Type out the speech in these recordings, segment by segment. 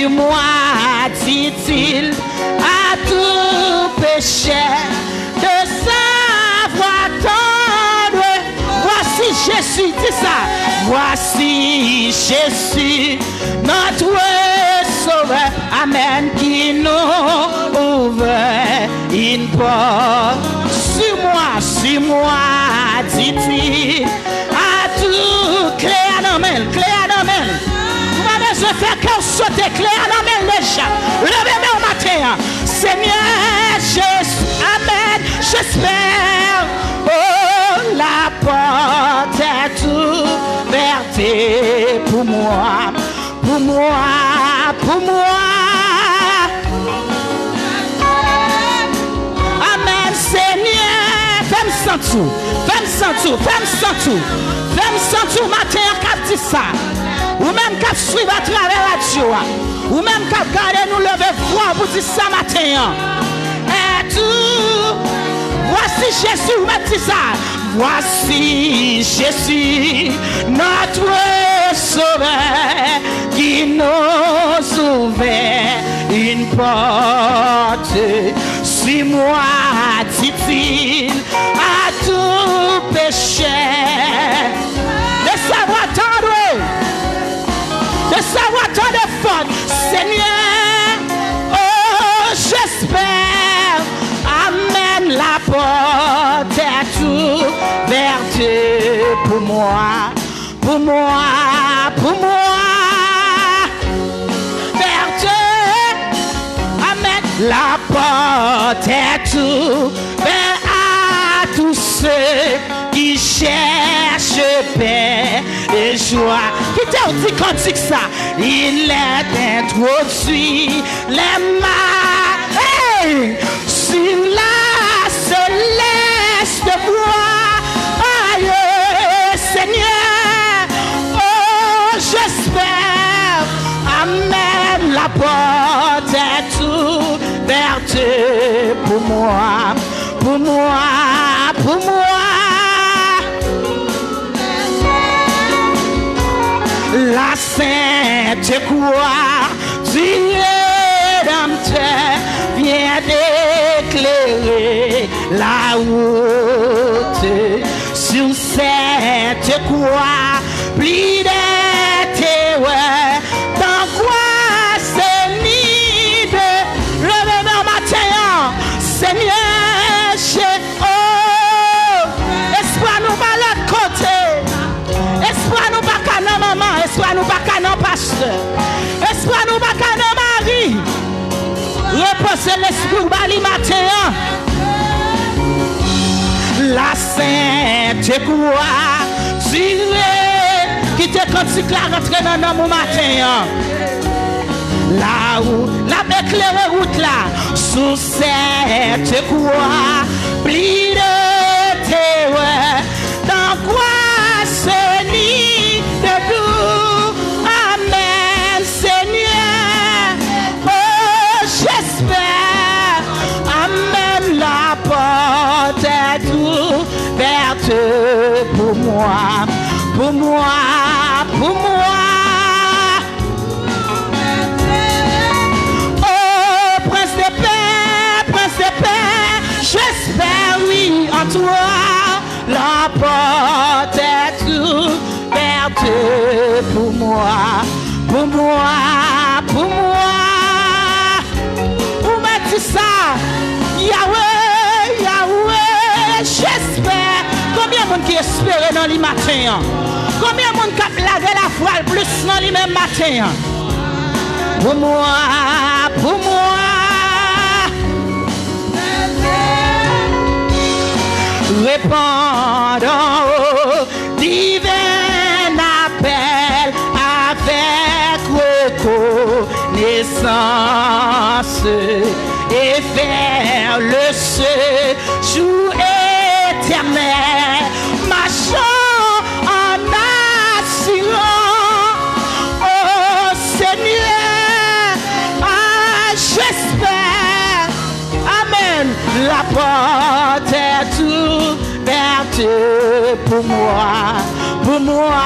sur moi, dit-il, à tout péché, de savoir tendre. Voici Jésus, dis ça. Voici Jésus, notre Sauveur, Amen, qui nous ouvre une porte. Sur moi, dit-il, à tout clé à nomel, clé à nomel. Vous je fais qu'on saute clé à nomel déjà. Levez-moi au matin, Seigneur Jésus, Amen, j'espère. Oh, la porte est ouverte pour moi, pour moi, pour moi. Amen, Seigneur, fais-moi sans tout, fais-moi sans tout, fais-moi sans tout, fais-moi sans tout, matin, quand dit ça, ou même quand suivre à travers la radio, ou même quand garder nous lever froid pour dire ça matin, et tout, voici Jésus, ou même dit ça, voici Jésus, notre Sauveur, qui nous ouvre une porte. Suis-moi, dit-il, à tout péché. De savoir tendre, de savoir tendre fort, Seigneur, oh, j'espère, Amen, la porte est ouverte pour moi, pour moi, pour moi. La porte est ouverte à tous ceux qui cherchent paix et joie. Qui t'a dit quand dit ça? Il est introduit les mains sur la céleste voie. Aïe, Seigneur, oh, j'espère, Amen, la porte est ouverte pour moi, pour moi, pour moi. La sainte croix du Rédempteur vient d'éclairer la route. Sur cette croix, plus de terreur, d'angoisse et ni de réveil matin. Seigneur, espoir nous pas l'autre côté, espoir nous pas qu'à nos mamans, espoir nous pas qu'à nos pasteurs, espoir nous pas qu'à nos maris. Reposez l'esprit bali matin. La sainte croix tirée qui te cantique la rentrée dans nos matin. Là où la éclairée route là, sous cette croix, plis de terreur, d'angoisse ni de doux. Amen, Seigneur. Oh, j'espère. Amen, la porte est ouverte pour moi, pour moi, pour moi. J'espère, oui, en toi, la porte est ouverte pour moi, pour moi, pour moi. Vous mettez ça, Yahweh, Yahweh, j'espère. Combien de monde qui espère dans les matins? Combien de monde qui a lavé la voile plus dans les mêmes matins? Pour moi, pour moi. Répondons au divin appel avec reconnaissance et faire le séjour éternel, marchant en assurant. Oh Seigneur, j'espère, Amen, la porte est ouverte pour moi, pour moi,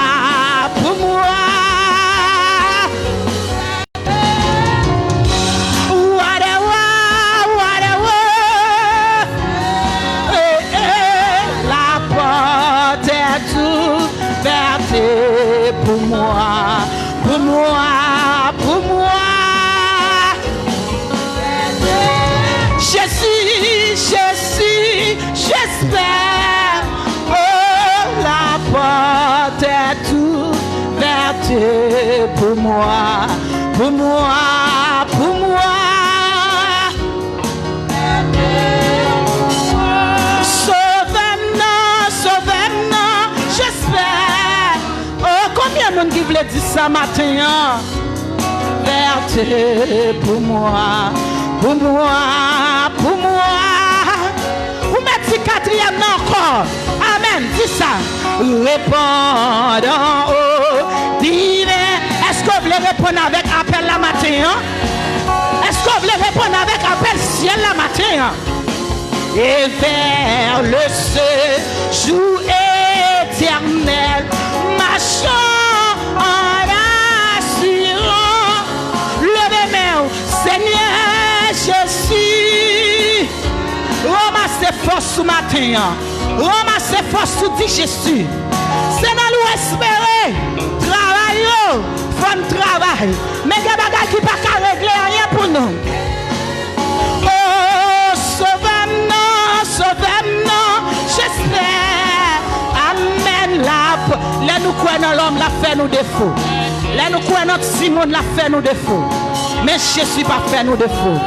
pour moi. j'espère. Oh, la porte est ouverte pour moi, pour moi, pour moi. Sauve-moi, j'espère. Oh, combien de monde qui voulait dire ça matin? Verte pour moi, pour moi, pour moi. Vous mettez quatrième encore. Amen, dis ça. Répondant au divin. Est-ce que vous voulez répondre avec appel la matin? Est-ce que vous voulez répondre avec appel ciel la matin? Et vers le séjour éternel, marchant en assurant, levez-moi, Seigneur Jésus. Ramassez force ce matin. Ramassez force sous dit Jésus. C'est dans nous espérer. Travail, faut travail. Mais il y a des bagages qui ne peuvent pas régler rien pour nous. Oh, sauve-moi, sauve-moi, j'espère. Amen. Là, nous croyons dans l'homme, la fait nous défaut. Là, nous croyons dans Simon, la fait nous défaut. Mais Jésus pas fait nous défaut.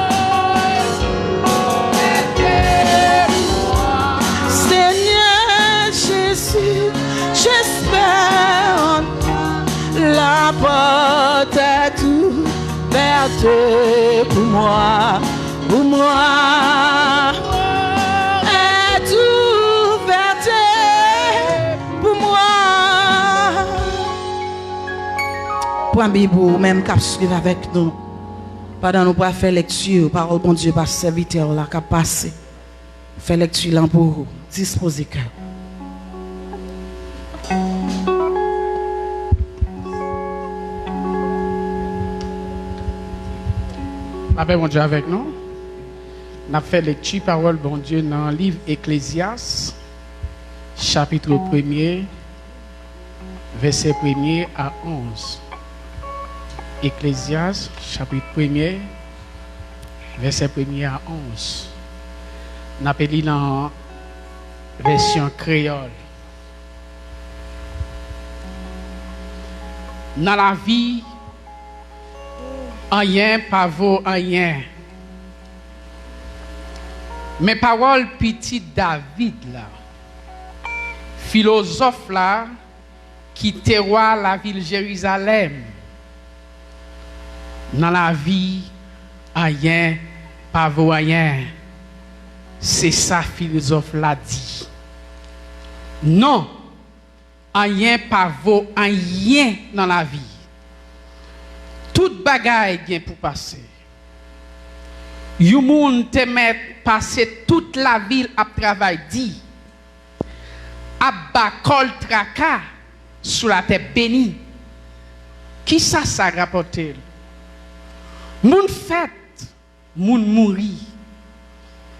J'espère, la porte est ouverte pour moi, pour moi, est ouverte pour moi. Point Bible, même qu'à suivre avec nous, pendant nous pas faire lecture, parole bon Dieu, par serviteur là, qu'à passer, faire lecture là pour vous, disposez cœur. Papa, bon Dieu avec nous. On a fait lecture parole bon Dieu dans le livre Ecclésias, chapitre 1er, verset 1er à 11. Ecclésias, chapitre 1er, verset 1er à 11. On a appelé dans la version créole. Dans la vie, rien pas vaut rien. Mes paroles petit David là, philosophe là, qui terroir la ville Jérusalem. Dans la vie, rien pas vaut rien. C'est ça philosophe là dit. Non, rien pas vaut rien dans la vie. Toute bagaille vient pour passer. You moun te met passer toute la ville à travail dit. À bakol traka sous la terre bénie. Qui ça rapporte? Moun fête, moun mouri.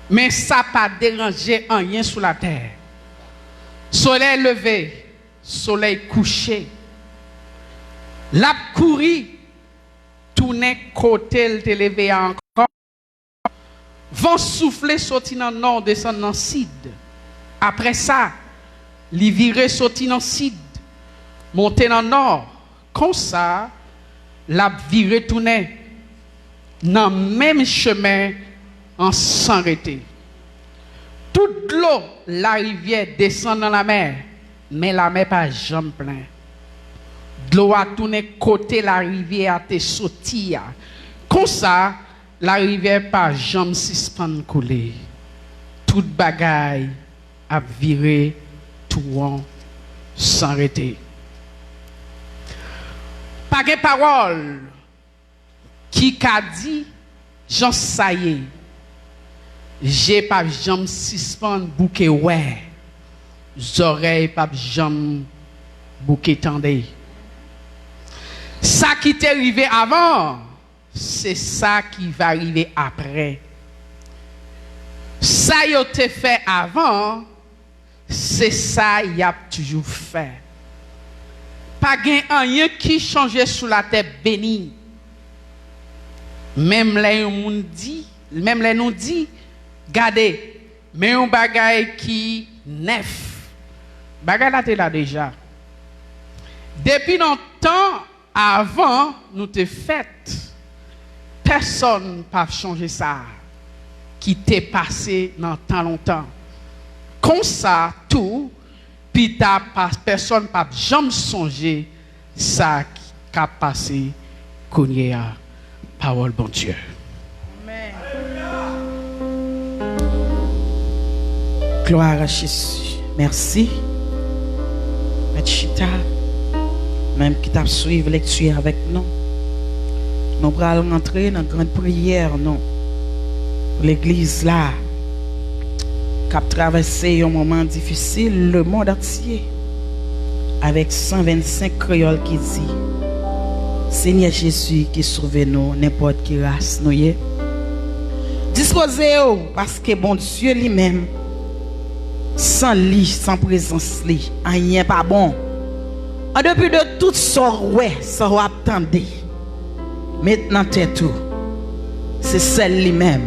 Mais ça pas dérangé en rien sous la terre. Soleil levé, soleil couché. L'a couri. Tourner côté te lever encore. Vent souffler sorti dans le nord, descendre dans le sud. Après ça, li virer sorti dans le sud, monter dans le nord. Comme ça, la virer tourner dans le même chemin en s'arrêter. Toute l'eau, la rivière descend dans la mer, mais la mer pas jamais plein. De l'eau a tourné côté la rivière a te sorti. Comme ça, la rivière pas jamais suspend couler. Toute bagaille a viré tout en s'arrêter. Pas de parole qui a dit j'en saillé. J'ai pas jamais suspend bouquet ouais. Oreilles pas jamais bouquet tendé. Ça qui t'est arrivé avant, c'est ça qui va arriver après. Ça y a été fait avant, c'est ça y a toujours fait. Pas rien qui changeait sous la terre bénie. Même les nous dit, gardez, mais un bagay qui neuf. Bagalate là déjà. Depuis longtemps avant nous te fait, personne n'a changé ça qui t'est passé dans tant longtemps. Comme ça, tout, puis personne n'a jamais songé ça qui a passé qu'on y a. Parole bon Dieu. Amen. Gloire à Jésus. Merci. Maître Chita, même qui t'a suivi lecture avec nous. Nous allons rentrer dans la grande prière, non? Pour l'église là, qui a traversé un moment difficile, le monde entier, avec 125 créoles qui dit Seigneur Jésus qui sauve nous, n'importe qui race nous y est. Disposez-vous, parce que bon Dieu lui-même, sans lui, sans présence lui, rien pas bon. En dépit de tout ça, ouais, ça va attendre. Maintenant, c'est tout. C'est celle lui-même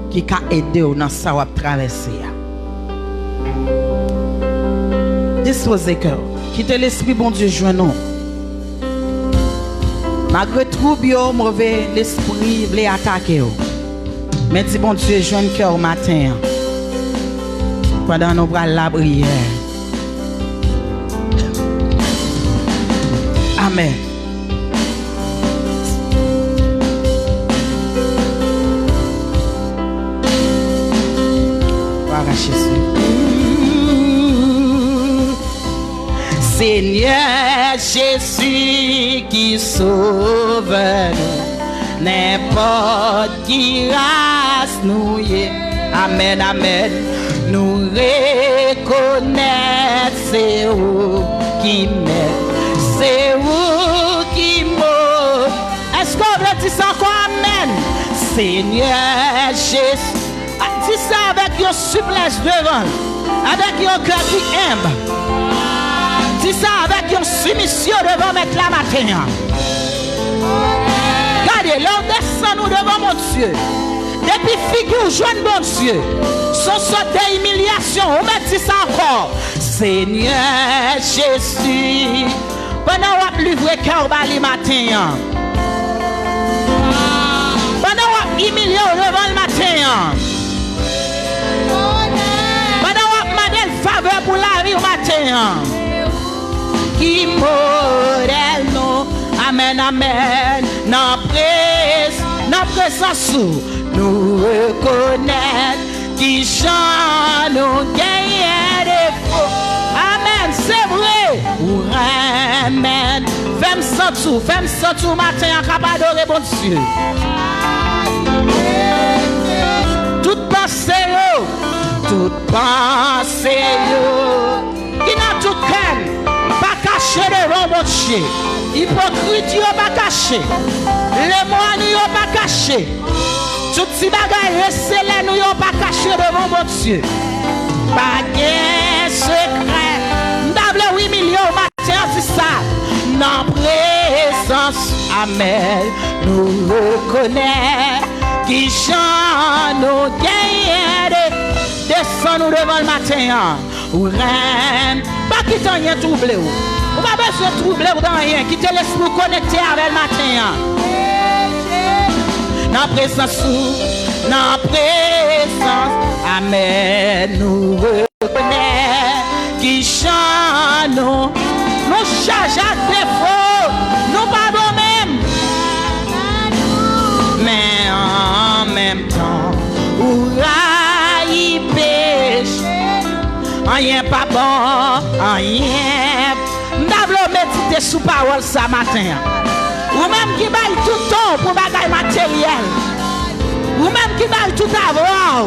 qui a aidé dans ça va traverser. Disposez cœur, quittez l'esprit bon Dieu joignons. Malgré trouble, mauvais l'esprit voulait attaquer. Mais dis bon Dieu joigne cœur au matin. Pendant nos bras la prière. Amen. Gloire à Jésus. Seigneur Jésus qui sauve nous, n'importe qui race nous y est. Amen, amen. Nous reconnaissons c'est vous qui m'aide, c'est vous qui m'aide. Est-ce qu'on veut dire ça encore? Amen. Seigneur Jésus, dis ça avec une souplesse devant, avec un cœur qui aime. Dis ça avec une soumission devant mettre la matin. Regardez, là on descend nous devant mon Dieu. Depuis figure joint bon Dieu. Son sort d'humiliation. On met dit ça encore. Seigneur Jésus. Pendant qu'on livre cœur le matin. Pendant qu'on humilie devant le matin. Pendant qu'on demande une faveur pour la vie au matin. Qui modèle nous. Amen, amen. Dans présence nous reconnaître qui chante nous gagne des faux. Amen, c'est vrai. Amen. Fais-moi tout matin, capable d'adorer bon Dieu. Toute pensée, qui n'a tout cœur, pas caché devant mon Dieu. Hypocrite, yo pas caché. Les moines, yo pas caché. Tout si bagay recélé, nous yo pas caché devant mon Dieu. Pas de secret. M'dable 8 millions matin, c'est ça. Dans présence, amen. Nous reconnaissons qui chante nous gagne. Descends-nous devant le matin. Ou rien. Pas qui t'en rien troublé. On va pas se troubler dans rien. Qui te laisse nous connecter avec le matin. Dans présence, amen. Nous reconnaissons qui chante nous charge à défaut. Nous pardonnons même. Mais en même temps, ou raï pêche. Rien pas bon, rien. Nous méditer sous parole ce matin. Ou même qui baille tout temps pour bagaille matériel. Ou même qui baille tout avoir.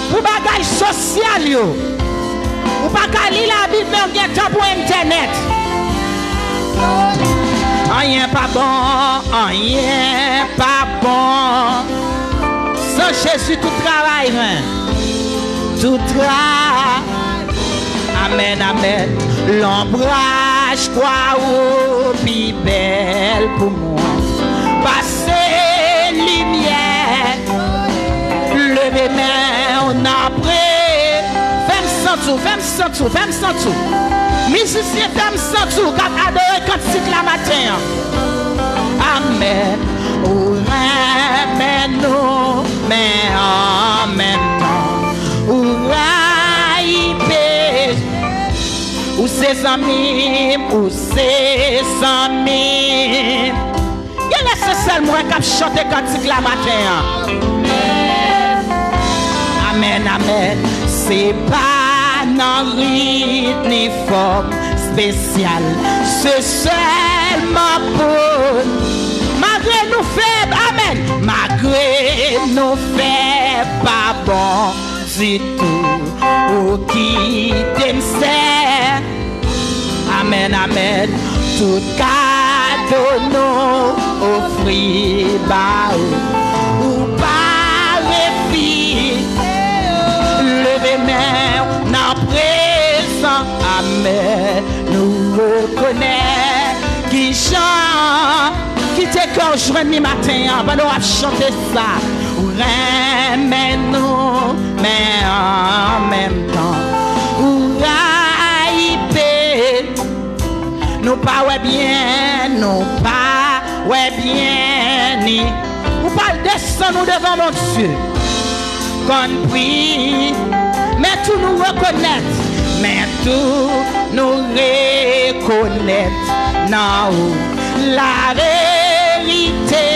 Pour bagaille social. Ou pas qu'à lire la Bible, mais on vient temps pour Internet. Rien pas bon, rien pas bon. Sans Jésus, tout travail. Tout travail. Amen, amen. L'ombrage, quoi, ou plus belle pour moi. Passer lumière. Levez main, on a pris. Musicien, femme sans tout, qui a adoré cantique la matin. Amen. Ou amen nous, mais en même temps. Ou raïbé. Ou ses amis, ou ses amis. Il laisse seulement qui a chanté cantique la matin. Amen, amen. C'est pas non rythme ni forme spéciale. C'est seulement pour malgré nous faibles, amen. Malgré nous faibles, pas bon du tout. Ou qui t'aime, amen, amen. Tout cadeau nous offrir, bah, ou pas les levez main dans présent, amen. Nous reconnaissons qui chante, qui t'écorche journée matin, va nous chanter ça. Amen nous, mais en même temps, ou raïbé. Nous pas ouais bien, nous pas ouais bien ni. Ou pas descendre nous devant mon Dieu. Qu'on prie, mais tout nous reconnaître, mais tout nous reconnaître. Non, la vérité.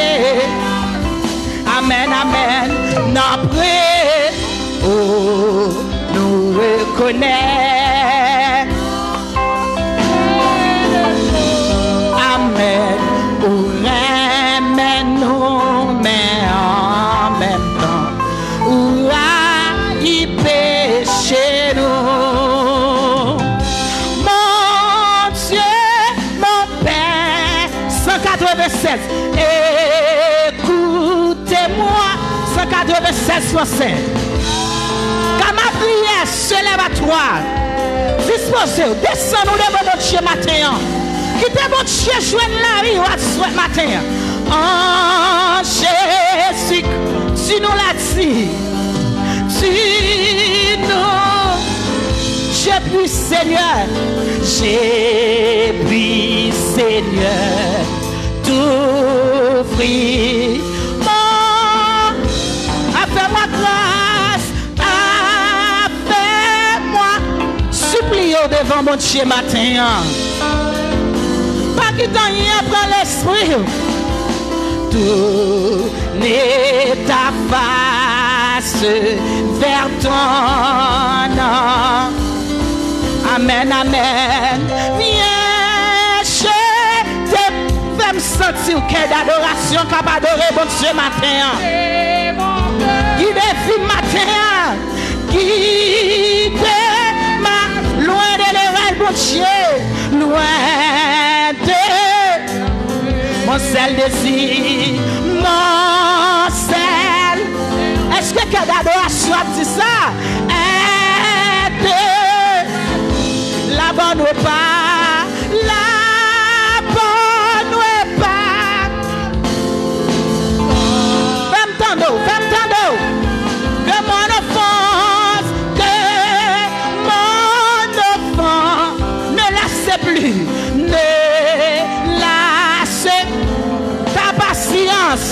Amen, amen. Non, prêt, oh, nous reconnaître. Amen. Oh, amen, nous, mais en même temps. Où a y péché nous? Mon Dieu, mon Père, 196. Écoutez-moi, 196 français. Quand ma prière se lève à toi, disposez, descendons devant notre Dieu matin. Quittez votre Dieu, joignez la vie ce matin. En Jésus, tu nous l'as dit. Tu nous, j'ai pu Seigneur, t'offrir. Bon, fais-moi grâce, fais-moi supplier devant mon Dieu matin. Pas qu'il t'en y a prend l'esprit. Tourner ta face vers ton nom. Amen, amen. Viens chez tes femmes sentir au cœur d'adoration capable d'adorer bon Dieu matin. Guide filles matin. Guide ma loin de l'oreille bon Dieu. Loin de mon seul désir. Mon seul. Est-ce que cœur d'adoration a dit ça? La bonne ou pas, la bonne ou pas. Femme tando, que mon offense, ne laisse plus, ne laisse ta patience,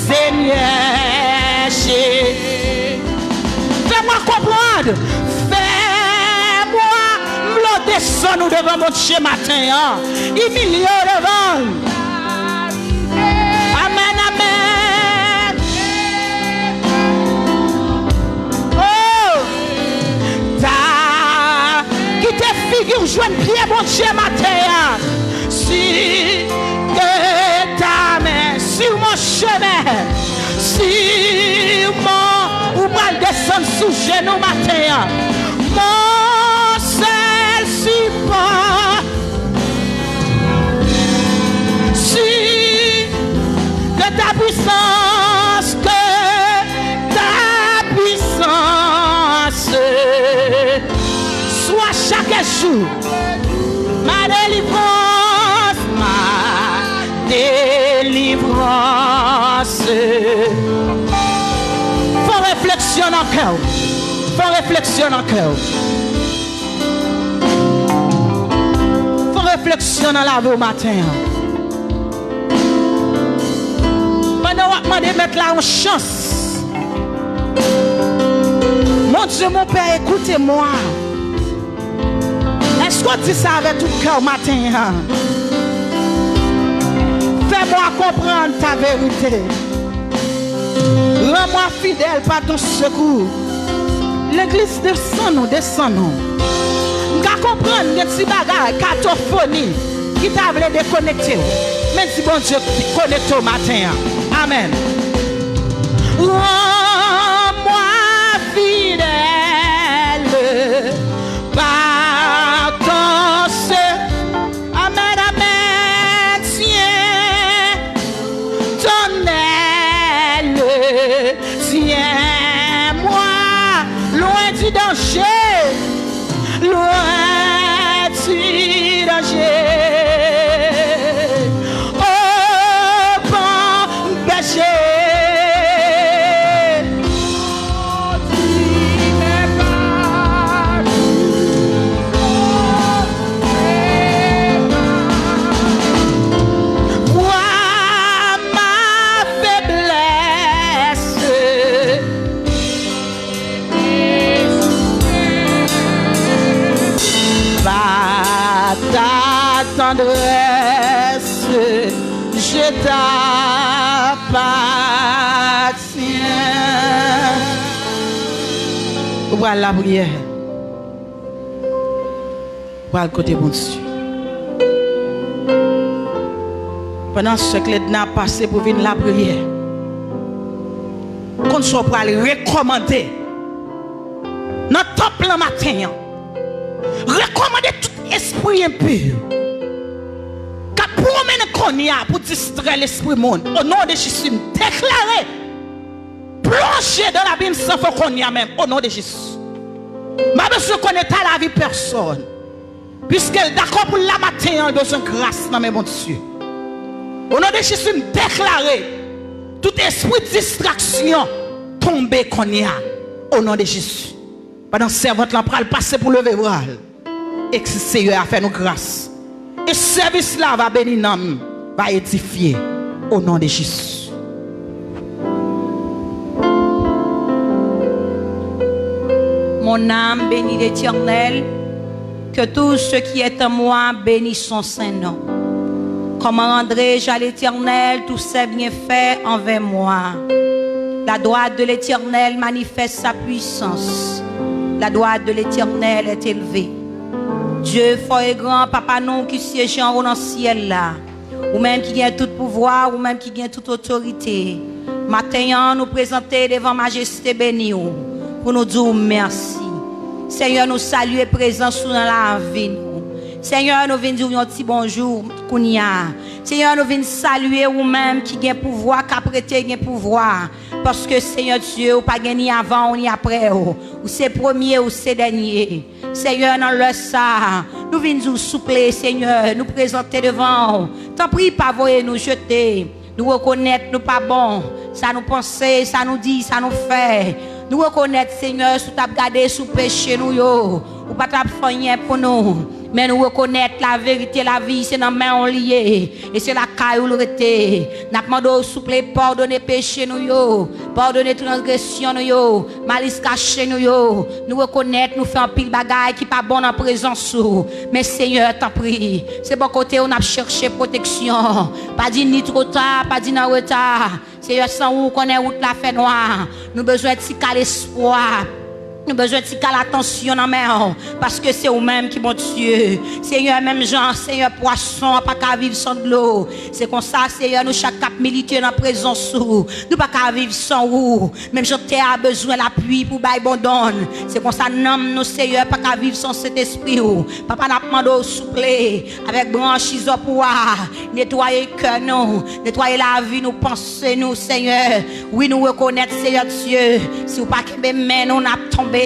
Seigneur. Fais-moi comprendre. Fais-moi me descendre nous devant mon Dieu matin. Humilié devant. Amen, amen. Oh, qui te figure joindre pied mon Dieu matin. Si que ta main sur mon chemin, sur mon ou mal descendre sous genou matin, mon seul support, si que ta puissance, soit chaque jour ma délivrance, dans le cœur. Fais réflexion dans le cœur. Fais réflexion dans la vie au matin. Pendant que je vais mettre là en chance. Mon Dieu, mon Père, écoutez-moi. Est-ce qu'on dit ça avec tout le cœur au matin? Fais-moi comprendre ta vérité. Rends-moi fidèle par ton secours. L'église descend nous. Je comprendre des petits bagages, catophonie, qui t'a voulu déconnecter. Mais si bon Dieu connecte au matin. Amen. Rends-moi fidèle par ton secours. Amen, amen. Tiens ton aile. Tiens-moi loin du danger. Loin du danger. Oh, bon berger. Tendresse, je t'appartiens. Voilà la prière. Voilà le côté bon Dieu. Pendant ce que l'État a passé pour venir la prière, qu'on soit pour aller recommander notre temple le matin, recommander tout esprit impur. Pour distraire l'esprit monde. Au nom de Jésus, déclarer, plonger dans l'abîme sans faut qu'on y a même. Au nom de Jésus. Ma besoin qu'on est à la vie personne. Puisqu'elle d'accord pour la matin, elle a besoin de grâce dans mes bons Dieu. Au nom de Jésus, déclarer tout esprit de distraction tomber qu'on y a. Au nom de Jésus. Pendant que servante là pour passer pour lever bras. Et que Seigneur a fait nous grâce. Et ce service là va bénir nous, va édifier au nom de Jésus. Mon âme bénit l'Éternel, que tout ce qui est en moi bénisse son saint nom. Comment rendrai-je à l'Éternel tous ses bienfaits envers moi? La droite de l'Éternel manifeste sa puissance. La droite de l'Éternel est élevée. Dieu fort et grand, papa non qui siège en haut dans le ciel là, ou même qui a tout pouvoir, ou même qui a toute autorité. Matin, nous présenter devant majesté bénie pour nous dire merci. Seigneur, nous saluons et présence dans la vie. Seigneur, nous venons dire un petit bonjour, Kounia. Seigneur, nous venons saluer ou même qui a pouvoir, qui a prêté un pouvoir. Parce que Seigneur Dieu, ou pas ni avant ni après, ou c'est premier ou c'est dernier. Seigneur, dans le ça, nous venons nous soupler, Seigneur, nous présenter devant. T'en prie, pas voyer nous jeter. Nous reconnaître, nous pas bon. Ça nous penser, ça nous dit, ça nous fait. Nous reconnaître, Seigneur, sous ta gardé, sous péché, nous yo. Ou pas ta rien pour nous. Mais nous reconnaître la vérité, la vie, c'est dans main liée. Et c'est la caille où l'autorité. Nous demandons souple, pardonner péché nous yo. Pardonner transgression nous yo. Malice caché nous yo. Nous reconnaître, nous faire un pile bagaille qui pas bon en présence. Mais Seigneur, t'en prie. C'est bon côté où on a cherché protection. Pas dit ni trop tard, pas dit en retard. Seigneur, sans où qu'on est route la fait noire. Nous besoin de si l'espoir. Nous avons besoin de l'attention dans main parce que c'est vous-même qui, mon Dieu. Seigneur, même Jean, Seigneur, poisson, pas qu'à vivre sans de l'eau. C'est comme ça, Seigneur, nous chaque cap militaire dans la présence. Nous pas qu'à vivre sans vous. Même Jean a besoin d'appui pour abandonner. C'est comme ça, nous, Seigneur, pas qu'à vivre sans cet esprit. Papa n'a pas demandé souple avec branchise au pouvoir. Nettoyer le cœur, nous. Nettoyer la vie, nous penser, nous, Seigneur. Oui, nous reconnaître, Seigneur Dieu. Si vous pas qu'à nous, on a tombé.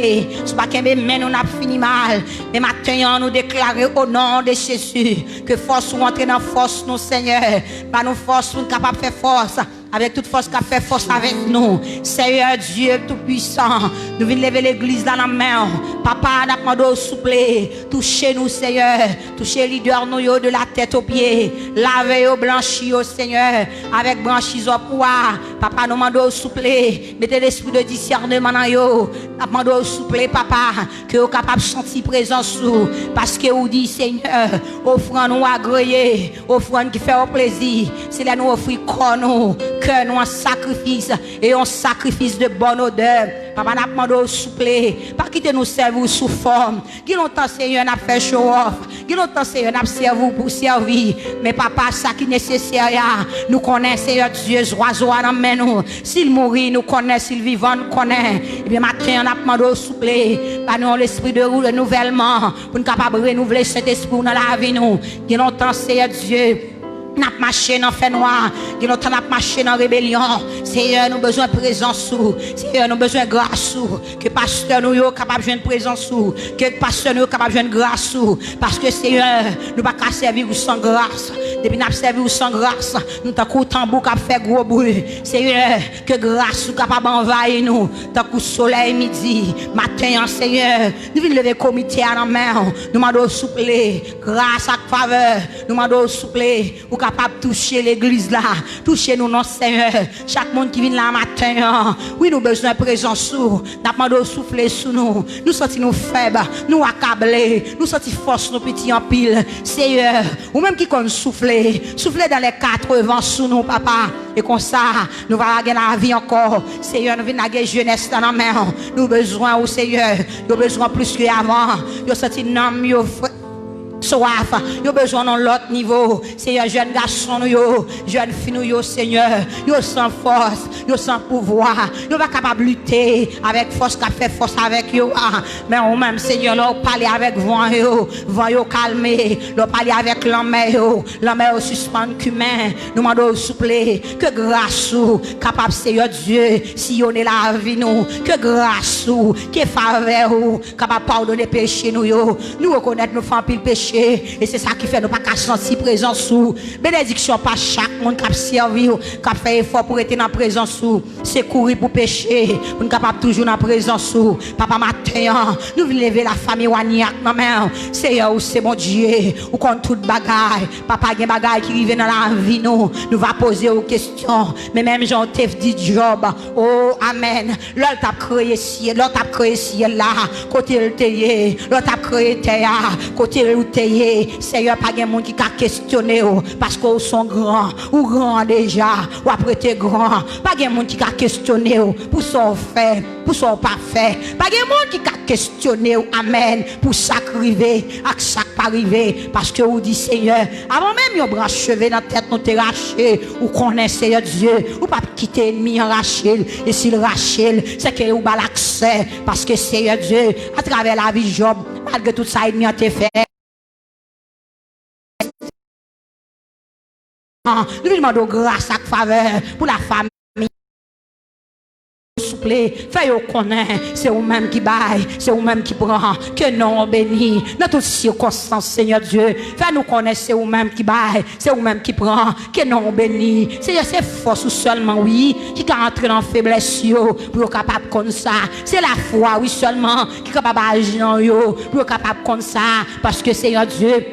Ce pas qu'un mais nous n'a fini mal. Mais maintenant nous déclarer au nom de Jésus que force ou entrer dans force nous Seigneur. Pas nous force nous capable faire force. avec toute force qui a fait force avec nous. Seigneur Dieu Tout-Puissant, nous venons lever l'église dans la main. Papa, nous demandons au souple, touchez-nous, Seigneur. Touchez les leaders nous de la tête aux pieds. Lavez au blanchi, au Seigneur, avec branchis au poids. Papa, nous demandons au souple, mettez l'esprit de discernement dans yo. Nous demandons au souple, Papa, que vous capable de sentir présence sous. Parce que vous dit, Seigneur, offrande nous agréée, offrande qui fait au plaisir. C'est là nous offrir corps nous, cœur nous en sacrifice et un sacrifice de bonne odeur. Papa n'a demandé au souple, pas quitter nous servir sous forme. Qui longtemps Seigneur n'a fait show off, qui longtemps Seigneur n'a servi pour servir. Mais papa, ça qui est nécessaire, nous connaissons Seigneur Dieu, oiseau dans main nous. S'il mourit, nous connaissons, s'il vivant, nous connaissons. Et bien matin, on a demandé au souple, par nous l'esprit de renouvellement, pour nous capable de renouveler cet esprit dans la vie nous. Qui longtemps Seigneur Dieu, n'a pas marché dans le fait noir, qui nous n'a pas marché dans la rébellion. Seigneur, nous avons besoin de présence sous. Seigneur, nous avons besoin de grâce sous. Que pasteur nous est capable de jouer de présence sous. Que pasteur nous est capable de jouer de grâce sous. Parce que Seigneur, nous ne pouvons pas servir sans grâce. Depuis nous servir sans grâce, nous avons tambour qui fait gros bruit. Seigneur, que grâce soit capable d'envahir nous. Tant que soleil midi, matin, Seigneur, nous venons lever le comité à la main. Nous demandons au souple, grâce à faveur. Nous demandons au souple, capable de toucher l'église là, toucher nous non Seigneur, chaque monde qui vient là matin, oui nous besoin de présence sous, n'a demandé au souffler sous nous, nous sentons nous faibles, nous accablés, nous sentons force nous petits en pile, Seigneur, ou même qui compte souffler dans les 80 sous nous papa, et comme ça, nous va gagner la vie encore, Seigneur, nous venons gagner jeunesse dans la main, nous besoin au Seigneur, nous besoin plus qu'avant, nous sentons nous soif, yo besoin dans l'autre niveau. Seigneur, jeune garçon, jeune fille, Seigneur, yo sans force, yo sans pouvoir, yo pas capable de lutter avec force qu'a fait force avec yo. Mais au même Seigneur, là parler avec vent yo calmer, là parler avec l'homme yo suspendre cumain, nous demandons souple que grâce ou capable Seigneur Dieu, si on est la vie nous, que grâce ou que faveur ou capable pardonner péché nous reconnaître nous faisons pile péché. Et c'est ça qui fait nous pas qu'à sentir présence sous. Bénédiction pas chaque monde qui a servi, qui a fait effort pour être dans la présence sous. C'est courir pour pécher, pour nous capable toujours dans la présence sous. Papa matin, nous voulons lever la famille Waniak dans main. Seigneur, c'est mon Dieu, ou contre toute bagaille. Papa, il y a des bagailles qui arrivent dans la vie nous. Nous va poser aux questions. Mais même Jean Tef dit Job. Oh, amen. L'autre t'a créé ciel, l'autre t'a créé ciel là. Côté le théier, l'autre t'a créé terre, côté le théier. Seigneur, pas de monde qui a questionné parce qu'ils sont grands ou grands déjà ou après t'es grand. Pas de monde qui a questionné pour son fait, pour son pas fait. Pas de monde qui a questionné amen pour ça arriver, à ça pas arriver parce que vous dit Seigneur, avant même yon bras cheveux dans la tête nous te raché ou connaît Seigneur Dieu ou pas quitter ennemi en raché et s'il raché c'est que vous ba l'accès parce que Seigneur Dieu à travers la vie Job malgré tout ça ennemi a te fait. Nous demandons grâce à faveur pour la famille. Fais-vous connaître, c'est vous-même qui baille, c'est vous-même qui prend, que non béni, dans toutes circonstances, Seigneur Dieu. Fais-nous connaître, c'est vous-même qui baille, c'est vous-même qui prend, que non béni. Seigneur, c'est force seulement, oui, qui peut entrer dans la faiblesse, pour être capable comme ça. C'est la foi, oui, seulement, qui est capable d'agir, pour être capable comme ça, parce que Seigneur Dieu,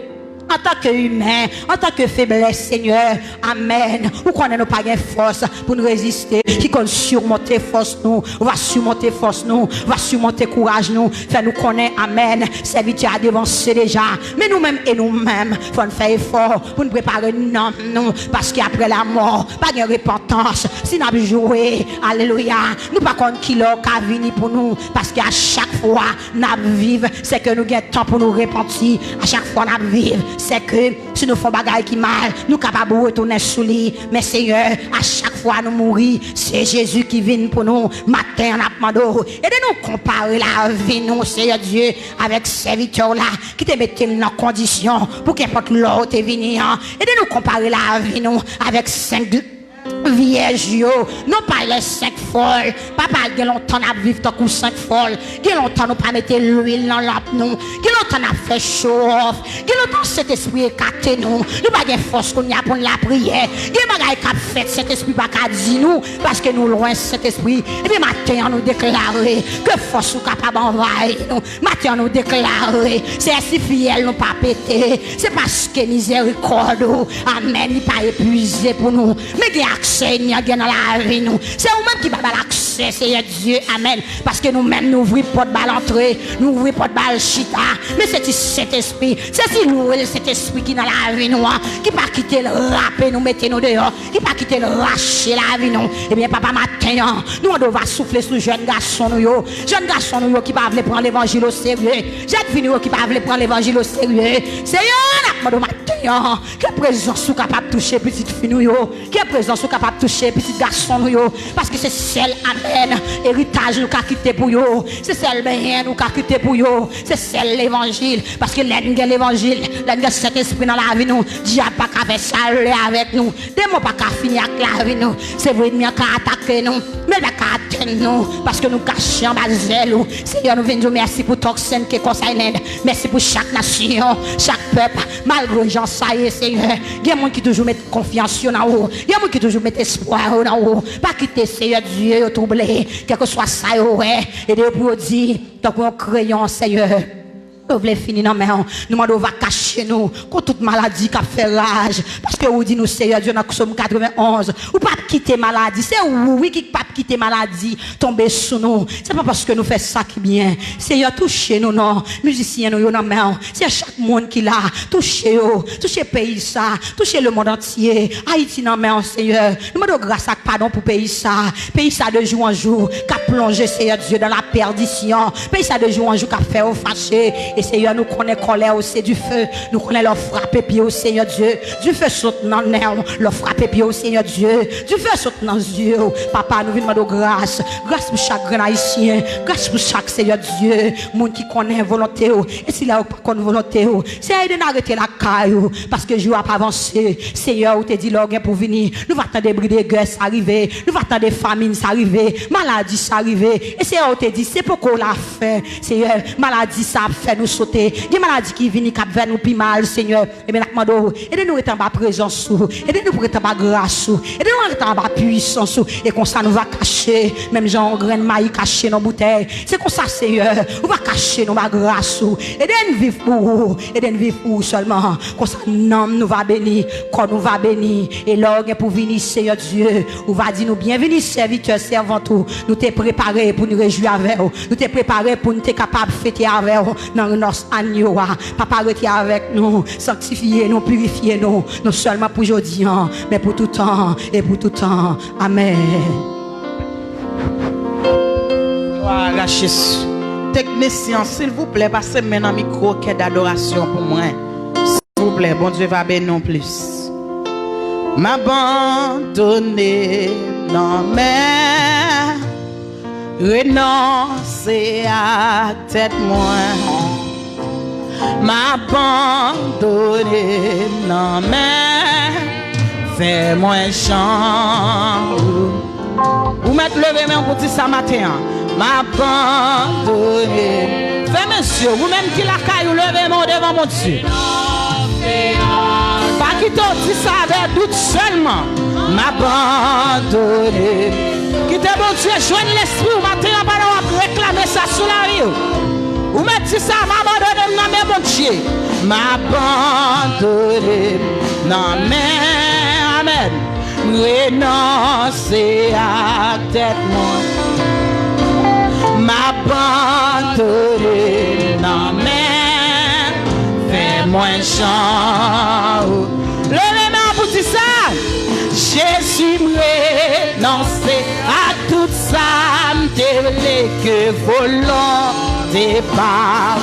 en tant qu'humain, en tant que faiblesse, Seigneur, amen. Ou qu'on n'a pas de force pour nous résister, qui compte surmonter force nous, va surmonter force nous, va surmonter courage nous, fait nous connaître, amen. Serviteur a devancé déjà, mais nous-mêmes et nous-mêmes, faut nous faire effort pour nous préparer nous, parce qu'après la mort, pas de repentance. Si nous avons joué, alléluia, nous pas contre qui l'a venu pour nous, parce qu'à chaque fois, nous vivons, c'est que nous avons temps pour nous repentir, à chaque fois, nous vivons. C'est que si nous faisons des choses qui mal, nous sommes capables de retourner sous lui. Mais Seigneur, à chaque fois nous mourir, c'est Jésus qui vient pour nous. Matin, on a demandé. Et de nous comparer la vie, nous, Seigneur Dieu, avec ces serviteurs-là, qui te mettent dans condition pour qu'importe l'autre est venu. Et de nous comparer la vie, nous, avec 5 vierge yo, nous pas les 5 folles. Papa, il y a longtemps à vivre tant que 5 folles. Il y a longtemps nous pas mettre l'huile dans lampe nous. Il y a longtemps à faire show off. Il y a longtemps cet esprit écarté nous. Nous pas de force qu'on y a pour la prière. Il y a bagaille qu'a fait cet esprit pas qu'a dit nous parce que nous loin cet esprit. Et puis matin nous déclarer que force ou capable d'envahir nous. Matin nous déclarer c'est si fidèle nous pas péter. C'est parce que miséricorde. Amen, il pas épuisé pour nous. Mais il y a accès, il y a dans la vie nous. C'est nous-mêmes qui va l'accès, Seigneur Dieu. Amen. Parce que nous-mêmes nous ouvrons pas de balle entrée, nous ouvrons pas de balle chita. Mais c'est cet esprit, c'est si loué cet esprit qui dans la vie nous, qui pas quitter le râper, nous mettez nous dehors, qui pas quitter le racher la vie nous. Eh bien, papa, matin, nous on doit souffler sur jeune garçon nous, jeune garçon nous qui pas prendre l'évangile au sérieux, jeune fille qui pas prendre l'évangile au sérieux. Seigneur, matin, que présence capable de toucher petite fille nous, que présence capable de toucher petit garçon nous, parce que c'est celle, amen, héritage nous qu'a quitté pour yo, c'est celle bien nous qu'a quitté pour yo, c'est celle l'évangile, parce que l'évangile, cet esprit dans la vie nous, diable pas qu'à faire ça avec nous, démon pas qu'à finir avec la vie nous, c'est vrai qu'il qu'à attaquer nous, mais pas qu'à atteindre nous, parce que nous cachons en bas de Seigneur, nous venons dire merci pour Toxen qui conseille, merci pour chaque nation, chaque peuple, malgré les gens, ça y est, Seigneur, il y a des gens qui toujours mettent confiance dans vous, il y a des gens qui toujours mettent espoir dans vous, pas quitter Seigneur Dieu, troublé, quel que soit ça, et de pour dire, tant qu'on crayon, Seigneur. Vous voulez finir non mais nous demandons va cacher nous contre toute maladie qui a fait rage parce que vous dit nous Seigneur Dieu dans Psaume 91 ou pas quitter maladie c'est oui qui pas quitter maladie tomber sous nous c'est pas parce que nous fait ça qui bien Seigneur touchez nous non musiciens nous non mais c'est chaque monde qui là touchez pays ça touchez le monde entier Haïti non mais Seigneur nous demandons grâce à pardon pour pays ça de jour en jour qui a plongé Seigneur Dieu dans la perdition pays ça de jour en jour qui a fait au fâché. Et Seigneur, nous connaissons colère aussi du feu. Nous connaissons leur frappe pied au Seigneur Dieu. Du feu saute dans le nerf. Leur frappe pied au Seigneur Dieu. Du feu saute dans les yeux. Papa, nous venons de grâce. Grâce pour chaque grand haïtien. Grâce pour chaque Seigneur Dieu. Monde qui connaît volonté. Et s'il a pas de volonté, c'est de n'arrêter la caille. Parce que je ne vais pas avancer. Seigneur, tu te dit l'orgue pour venir. Nous va attendre des bris de guerre s'arriver. Nous va attendre des famines s'arriver. Maladie s'arriver. Et Seigneur, tu te dit, c'est pourquoi on l'a fait. Seigneur, maladie ça fait nous sauter. Des maladies qui viennent qui vers nous plus mal, Seigneur. Et bien, aidez-nous être en bas présence, aidez-nous pour être en bas grâce, aidez-nous être en bas puissance. Et comme ça, nous va cacher, même Jean grain de maïs caché dans bouteilles. C'est comme ça, Seigneur. On va cacher nos bas grâce. Aidez-nous vivre pour vous, aidez-nous vivre pour vous seulement. Comme ça, nom nous va bénir, quand nous va bénir. Et l'orgue pour venir, Seigneur Dieu. On va dire nous bienvenue, serviteurs, servantes. Nous t'es préparé pour nous réjouir avec vous. Nous t'es préparé pour nous être capable de fêter avec vous. Notre agneau, papa, retiens avec nous, sanctifiez nous, purifiez nous, non seulement pour aujourd'hui, mais pour tout temps et pour tout temps. Amen. Voilà, Jésus. Technicien, s'il vous plaît, passez maintenant un micro d'adoration pour moi. S'il vous plaît, bon Dieu va bénir non plus. M'abandonner, non mais renoncer à tête moins. M'abandonner, non mais fais-moi chant. Vous mettez levé main pour dire ça matin. M'abandonner. Fais monsieur, vous-même qui la caille, levez main devant mon Dieu. Pas quitter dit ça avec doute seulement. M'abandonner. Quittez mon Dieu, joignez l'esprit au matin, on va réclamer ça sous la vie. Vous mettez ça, m'abandonner, non mais mon Dieu. M'abandonner, non mais, amen. Renoncer à tête moi. M'abandonner, non mais, fais-moi chant. Levez-moi pour dire ça. Jésus renoncer à tout ça, m'télé que volonté par.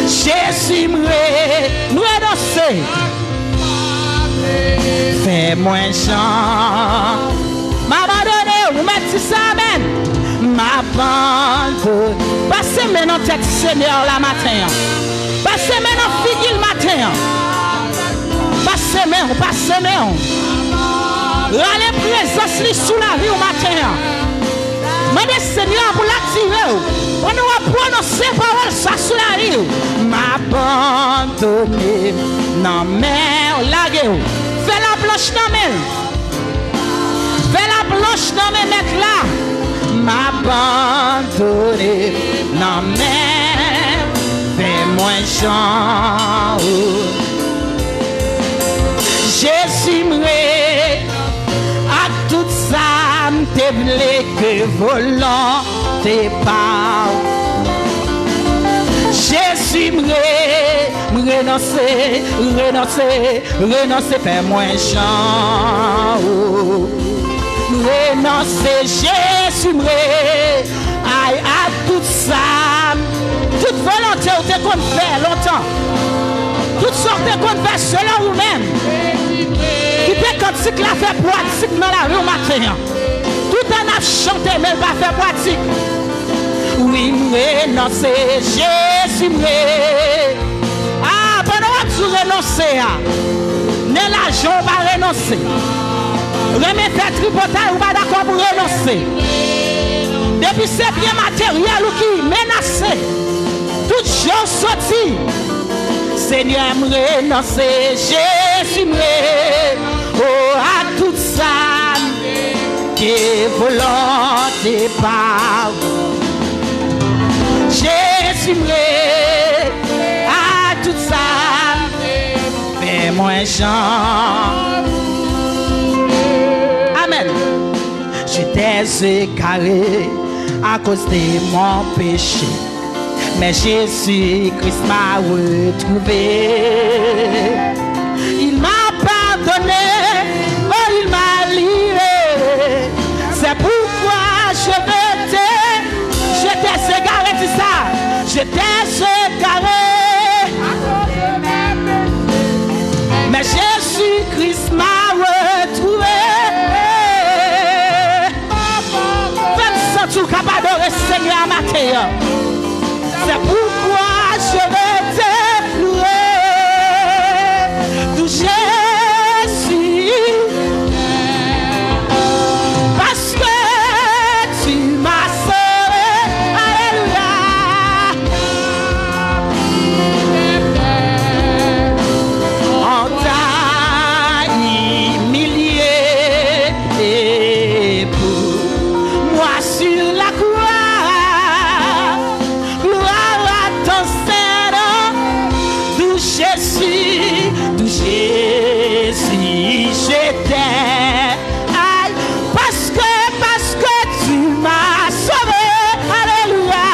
Jésus nous renoncer. Fais-moi chant. M'abandonner, vous mettez ça, amen. M'abandonner. Passez maintenant tête Seigneur la matin. Passez maintenant figure le matin. Passez maintenant. Râle présence li sous la vie au matin. Mande Seigneur pour l'activer. On va prononcer parole ça sous la vie. M'abandonner. Non mais lague. Fais la blanche non mais. Fais la blanche non mais mettre là. M'abandonner. Non mais fais-moi chant. Jésus m'ré à tout ça m'te vle que volonté pas. Jésus renoncer, fais-moi chant. Renoncer, Jésus aïe à tout ça, toute volonté ou te qu'on fait longtemps. Toutes sortes de qu'on fait selon vous-même. Qui peut cantique la faire pratique dans la rue au matin. Tout en a chanté mais pas faire pratique. Oui, renoncer, Jésus ah, pendant que tu renonces, ne l'argent pas renoncer. Remets faire tripotage ou pas d'accord pour renoncer. Depuis c'est bien matériel ou qui menacé. Toutes choses sorties. Seigneur me renoncer, Jésus oh à tout ça, que volonté pas. Jésus à tout ça, fais-moi chant. Amen. J'étais égaré à cause de mon péché. Mais Jésus-Christ m'a retrouvé. Il m'a pardonné, oh il m'a livré. C'est pourquoi j'étais égaré, c'est ça. J'étais égaré. Mais Jésus-Christ m'a retrouvé. Même sans tout capable de Seigneur matin. C'est pourquoi je vais te louer, tout Jésus, parce que tu m'as sauvé, alléluia. On t'a humilié pour moi sur la croix. Jésus, j'étais, aïe, parce que tu m'as sauvé, alléluia.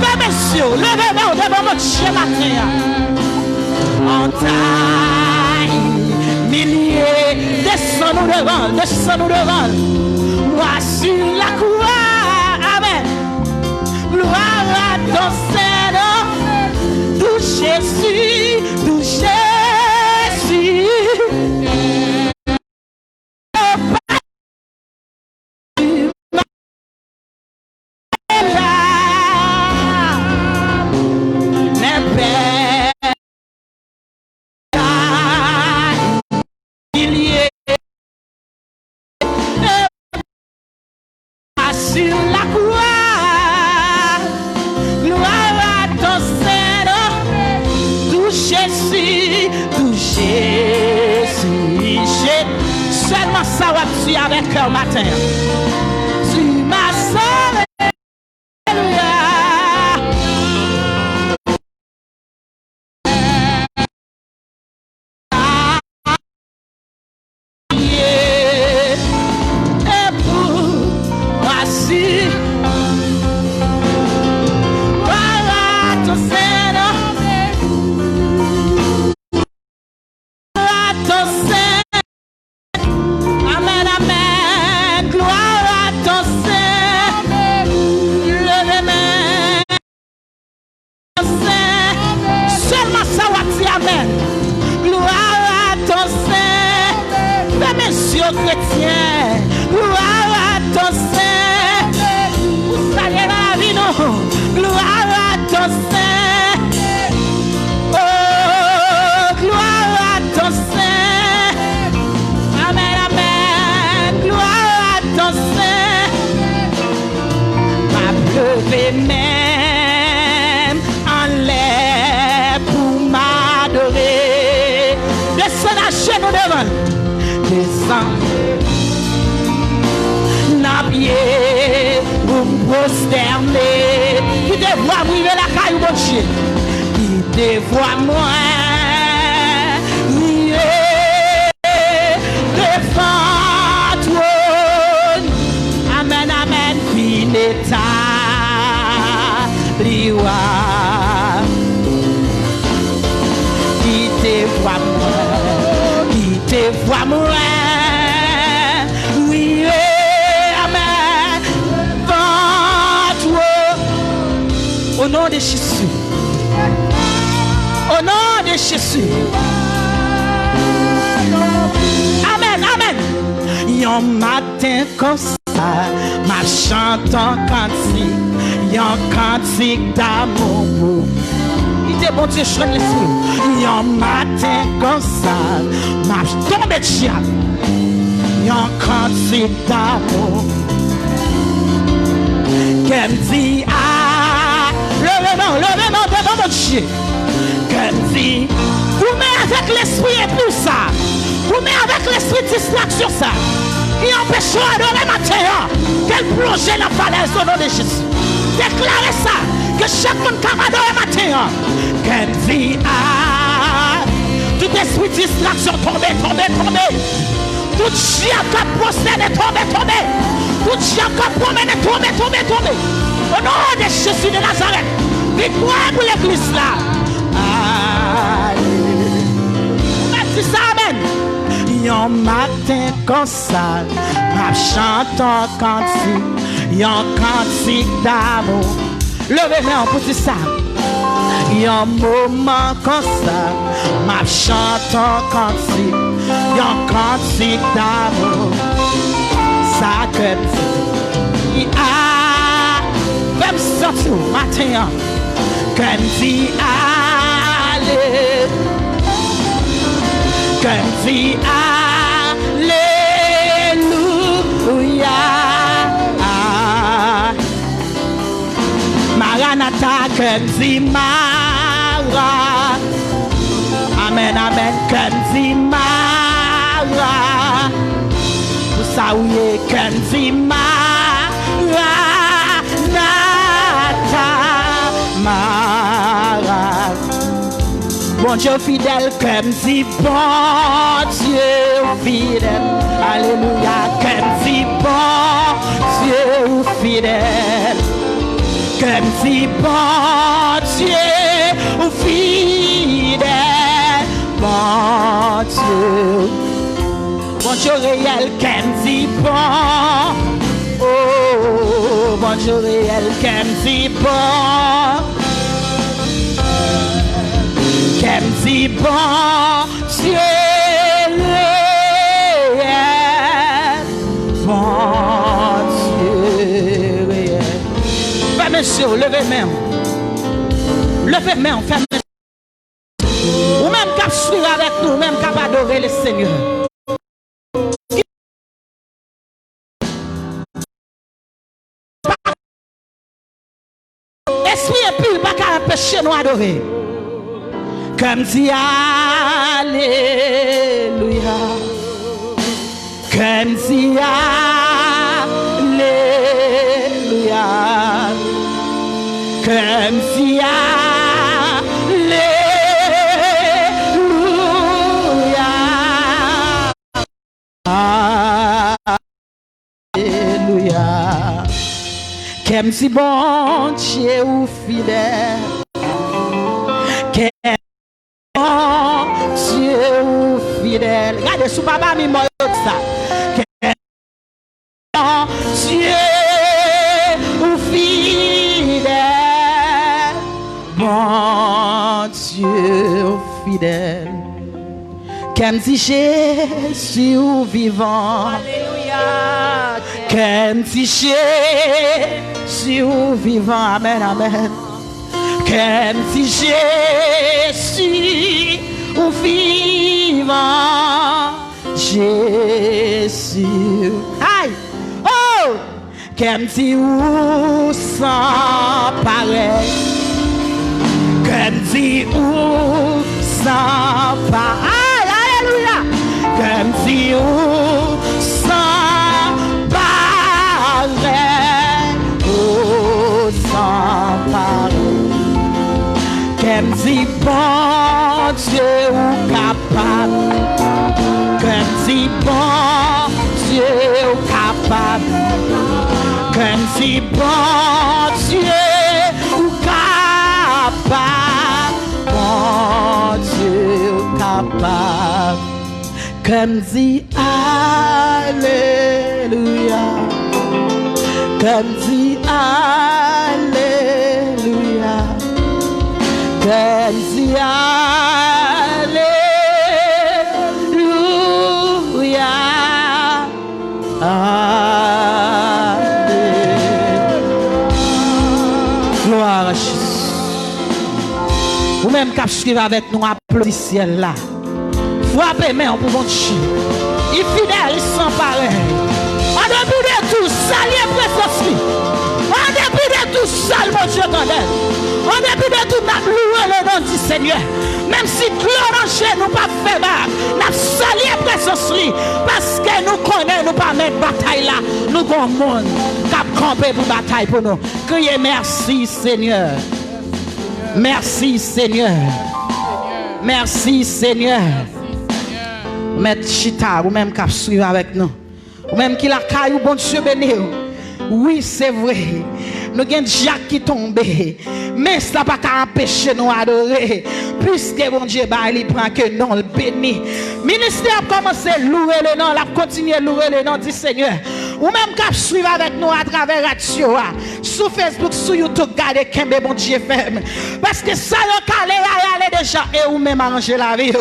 Mes messieurs, levez-vous devant votre Dieu matin. On t'a humilié, descends-nous devant, moi sur la croix, amen. Gloire à ton Seigneur, tout Jésus, tout Jésus. Sur la croix, gloire à ton Seigneur, tout Jésus, seulement ça va tu avec cœur matin. Tu m'as sauvé. Chrétien, gloire à ton Saint, vous saluez la vie, non, gloire à ton Saint, oh, gloire à ton Saint, amen, marcher nous devant. Descends. N'a pied pour me prosterner. Qui te voit briver la caille, mon Dieu. Qui te voit moi. Devant toi. Amen, amen. Finita. Liwa. Qui te voit moi. Qui te voit moi. Oui, amen. Devant toi. Au nom de Jésus. Au nom de Jésus. Amen, amen. Yon matin comme ça, ma chante en cantique, yon cantique d'amour. Il est bon Dieu, je l'esprit. Yon matin comme ça, ma tombe de chien, yon cantique d'amour. Qu'elle dit, ah, levez-moi devant mon Dieu. Qu'elle dit, vous mettez avec l'esprit et plus ça. Vous mettez avec l'esprit de distraction ça. Qui empêchera d'adorer matin. Qu'elle plonge dans la falaise au nom de Jésus. Déclarez ça. Que chaque monde qui va adorer matin. Qu'elle dit, ah, tout esprit de distraction tombe. Tout chien qui a procédé tombe. Tout chien qui a promené tombe. Au nom de Jésus de Nazareth. Victoire pour l'église là. Merci ça, amen. Yon matin comme ça, ma chante en cantique, yon cantique d'amour. Levez-moi pour dire ça. Yon moment comme ça, ma chante en cantique, yon cantique d'amour. Ça que dit, ah, même sortir matin, comme dit, allez. Comme dit alléluia. Maranatha, comme dit Mara. Amen, amen, comme dit Mara. Pour ça, oui, comme dit Maranatha. Mara. Bon Dieu fidèle, comme si bon Dieu fidèle. Alléluia, comme si bon Dieu fidèle. Comme si bon Dieu fidèle. Bon Dieu. Bon Dieu réel, comme si bon. Oh, bon Dieu réel, comme si bon. Qu'elle dit bon Dieu réel, bon Dieu réel. Fais monsieur, levez-moi. Levez-moi, fais monsieur. Ou même qu'à suivre avec nous, même qu'à adorer le Seigneur. Esprit impur, pas qu'à empêcher nous adorer. Comme si alléluia, comme si alléluia, comme si alléluia, alléluia, comme si bon Dieu ou fidèle. Dieu fidèle. Regardez sous papa mi moi ça. Dieu fidèle. Bon Dieu fidèle. Comme si Jésus vivant. Alléluia. Comme si Jésus vivant. Amen, amen. Comme si Jésus ou vivant, Jésus. Aïe! Oh! Comme si ou sans pareil. Comme si ou sans pareil. Alléluia! si ou sans pareil, oh sans pareil. Qu'elle dit bon Dieu ou capable, qu'elle dit bon Dieu ou capable, qu'elle dit bon Dieu ou capable, bon Dieu ou capable, qu'elle dit alléluia, qu'elle dit alléluia. Alléluia. Gloire à Jésus. Vous-même qui suivez avec nous, applaudissez là. Frappez main pour mon Dieu. Il est fidèle, il sans pareil. En dépit de tout, salut précieux. En dépit de tout, seul mon Dieu condamne. En dépit de tout, nous louons le nom du Seigneur. Même si cloranger nous pas fait mal, nous saluons précieux parce que nous connaissons, nous pas mettre bataille là. Nous avons un monde qui a campé pour bataille pour nous. Criez merci Seigneur. Merci Seigneur. Merci Seigneur. Maître Chita, ou même qui suivre avec nous. Ou même qui la caillou, bon Dieu béni. Oui, c'est vrai. Nous avons Jacques qui tombe. Mais ça n'a pas qu'à empêcher nous adorer. Puisque bon Dieu, il prend que non, le béni. Le ministère a commencé à louer le nom, a continué à louer le nom du Seigneur. Ou même qui suivre avec nous à travers la radio, sur Facebook, sur YouTube, gardez Kembe, bon Dieu ferme. Parce que ça, il y a déjà, et ou même arranger la vie.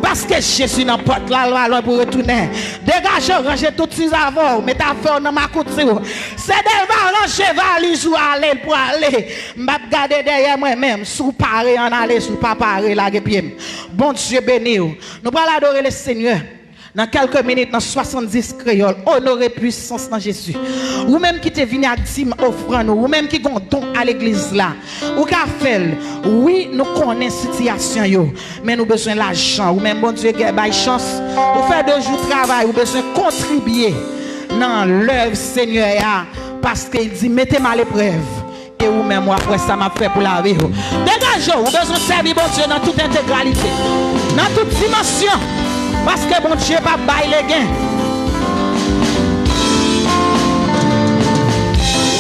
Parce que Jésus n'importe la loi pour retourner. Dégagez, rangez tout ces avant, mettez à faire dans ma couture. C'est des ranger valise ou aller pour aller. M'a garder derrière moi-même, sous paré en aller, sous pas paré la pied. Bon Dieu béni. Nous allons adorer le Seigneur. Dans quelques minutes, dans 70 créoles, honorer puissance dans Jésus. Ou même qui te venu à dîme offrant nous, ou même qui gon don à l'église là. Ou qu'a fait, oui, nous connaissons la situation yo, mais nous besoin l'argent. Ou même bon Dieu bail chance. Ou faire 2 jours de travail, ou besoin contribuer dans l'œuvre Seigneur parce qu'il dit mettez-moi à l'épreuve. Et ou même moi après ça m'a fait pour la vie. Dégagez, ou besoin de servir bon Dieu dans toute intégralité, dans toute dimension. Parce que bon Dieu pas bailler les gains.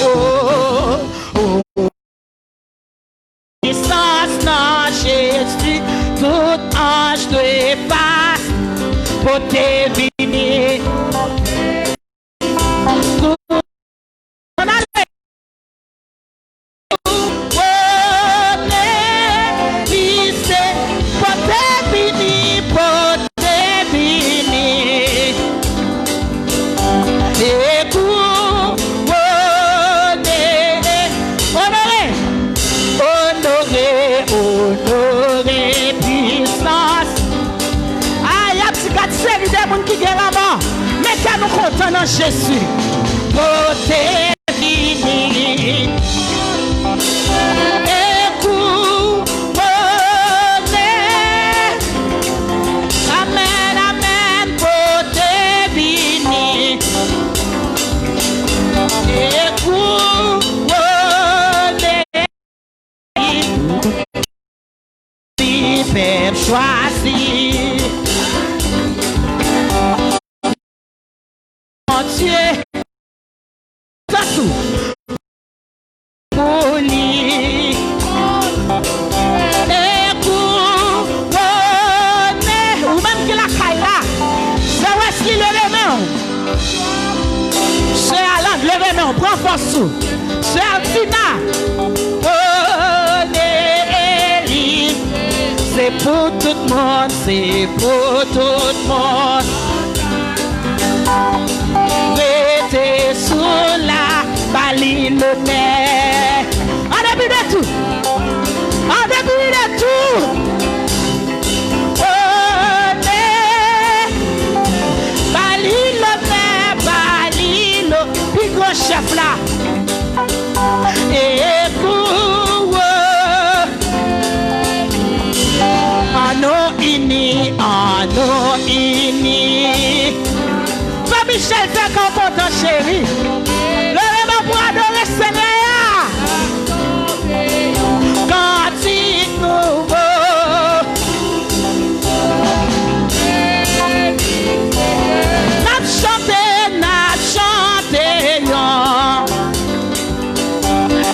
Oh, oh, oh. Puissance dans Jésus, tout ange de efface pour t'éviter. Nous comptons dans Jésus. Côté fini. Amen, amen. Côté fini. Père choisi. Dieu, tout pour lui. Ou même que la caille là, c'est Wesley levez main. C'est Alan levez main, prends force. C'est Altina. C'est pour tout le monde, c'est pour tout le monde. Restez sous la baline en début de tout. En début de tout. Baline, puis gros chef là. Et pour en nous unis, Michel fait qu'on content chéri. Levez-moi pour adorer Seigneur. Cantique nouveau. N'a chanté, yon.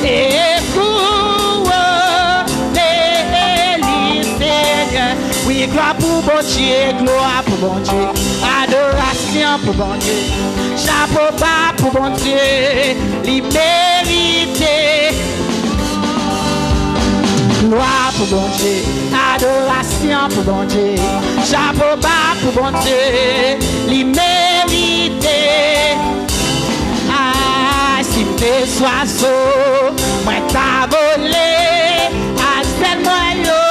Et pour Seigneur. Oui, gloire pour bon Dieu, gloire pour bon Dieu. Adoration pour bon Dieu. Chapeau bas pour bon Dieu. Libérité. Gloire pour bon Dieu. Adoration pour bon Dieu. Chapeau bas pour bon Dieu. Libérité. Ah, si t'es oiseau, moi t'as volé. Ah, c'est moi yo.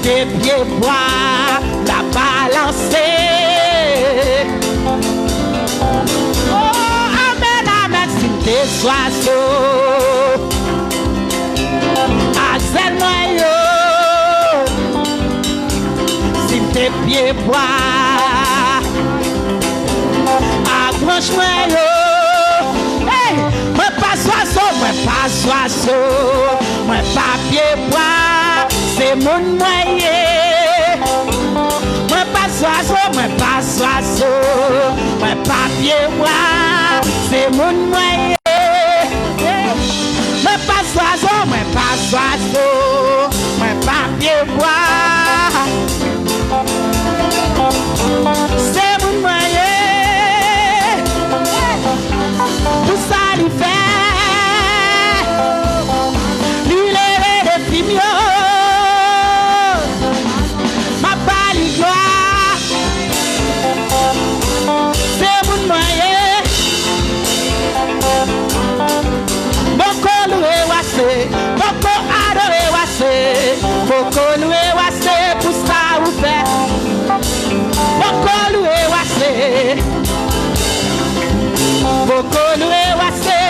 Tes pieds bois, la balancer. Oh, amen, amen, si tes oiseaux. Azel noyau. Si tes pieds bois, accroche noyau. Hey, moi pas oiseau, moi pas pied bois. C'est mon moyen. Moi pas oiseau, moi pas pied moi. C'est mon moyen. Moi pas oiseau, moi pas pied moi. C'est mon moyen. Tout ça lui fait. Lui les défis mieux. Boko adore wase, boko loué wase pour ça ou fait. Boko loué wase, boko loué wase,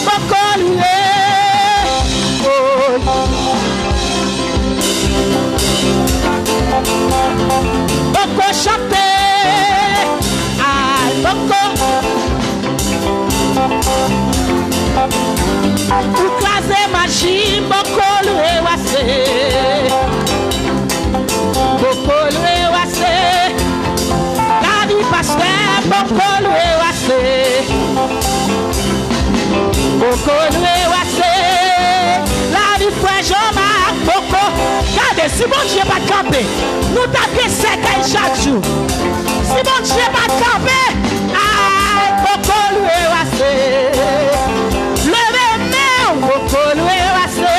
boko loué. Boko chanter, ay boko. Pour craser magie, beaucoup loué wassé. Beaucoup loué wassé. La vie pasteur, beaucoup loué wassé. Beaucoup loué wassé. La vie frère Jean-Marc, beaucoup. Regardez, si bon Dieu pas camper, nous tapons sec chaque jour. Si bon Dieu pas camper, aïe, beaucoup loué wassé. Boko loué wassé,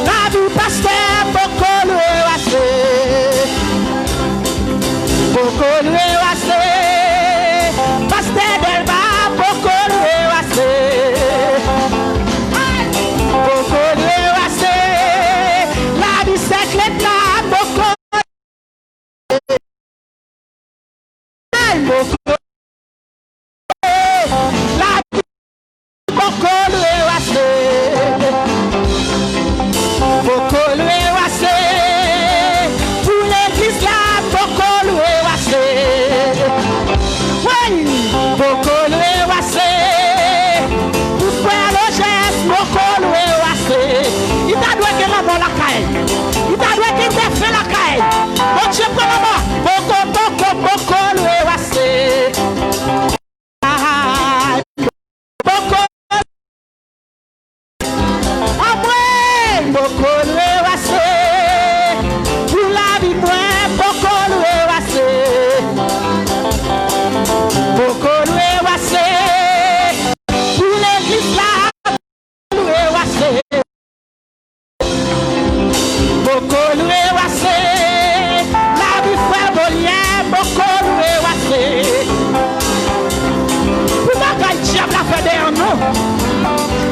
la vie pasteur, boko loué wassé, boko loué wassé, pasteur Delba, boko loué wassé, boko loué wassé, la vie secrète là, boko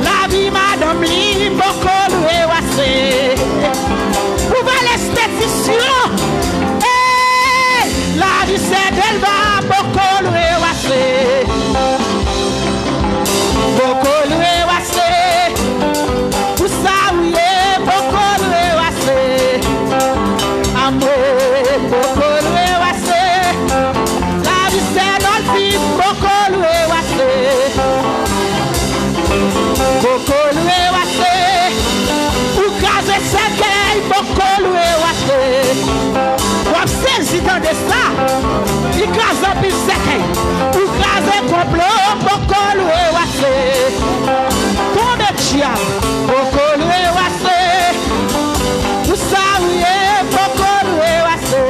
La vie madame li beaucoup loué wassé. Pour l'esthéticien. La vie c'est d'elle va beaucoup loué wassé. Beaucoup loué wassé. Pour ça oui beaucoup loué wassé. Sekei bokolu e wase. Wap saisi dans de ça. Écrase un pile sekei. Ou crase complot bokolu e wase. Ton de diable bokolu e wase. Ou sa ouye bokolu e wase.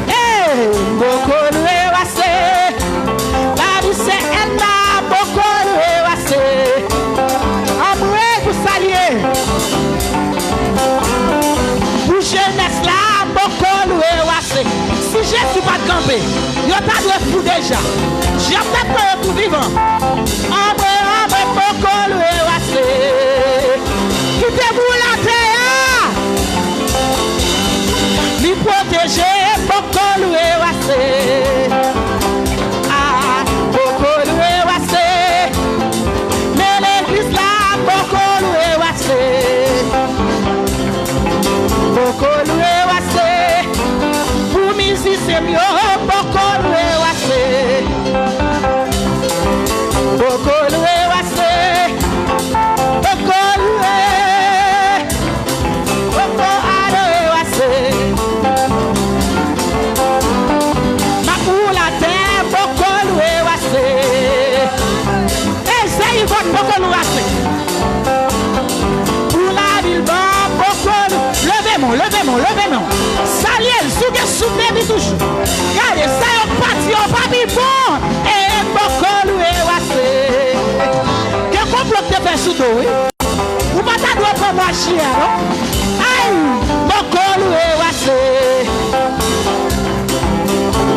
Eh, bokolu e wase. La vie c'est elle là bokolu e wase. Amoué pour saluer. Pour jeunesse là, bokolu e wase. Si Jésus pas camper, il a pas de fou déjà. J'ai peut-être tout vivant. Amoué bokolu e wase. Quittez-vous la terre. Lui protéger bokolu e wase. Ah, bokolu e wase. Mais l'église là, bokolu e wase. Bokolu e wase. Pour musicien mieux, bokolu e wase. Bokolu e wase. Bokolu e. Bokolu e wase. Ma pour la terre, bokolu e wase. Essaye votre bokolu wase. Pour la ville, bokolu. Levez-moi. Saliel, souvenez toujours. Regardez, ça y est parti, on va vivre bon. Et bokolu e wase. Quel complot te fait sous dos, oui? Ou pas ta doit pas marcher, non? Aïe, bokolu e wase.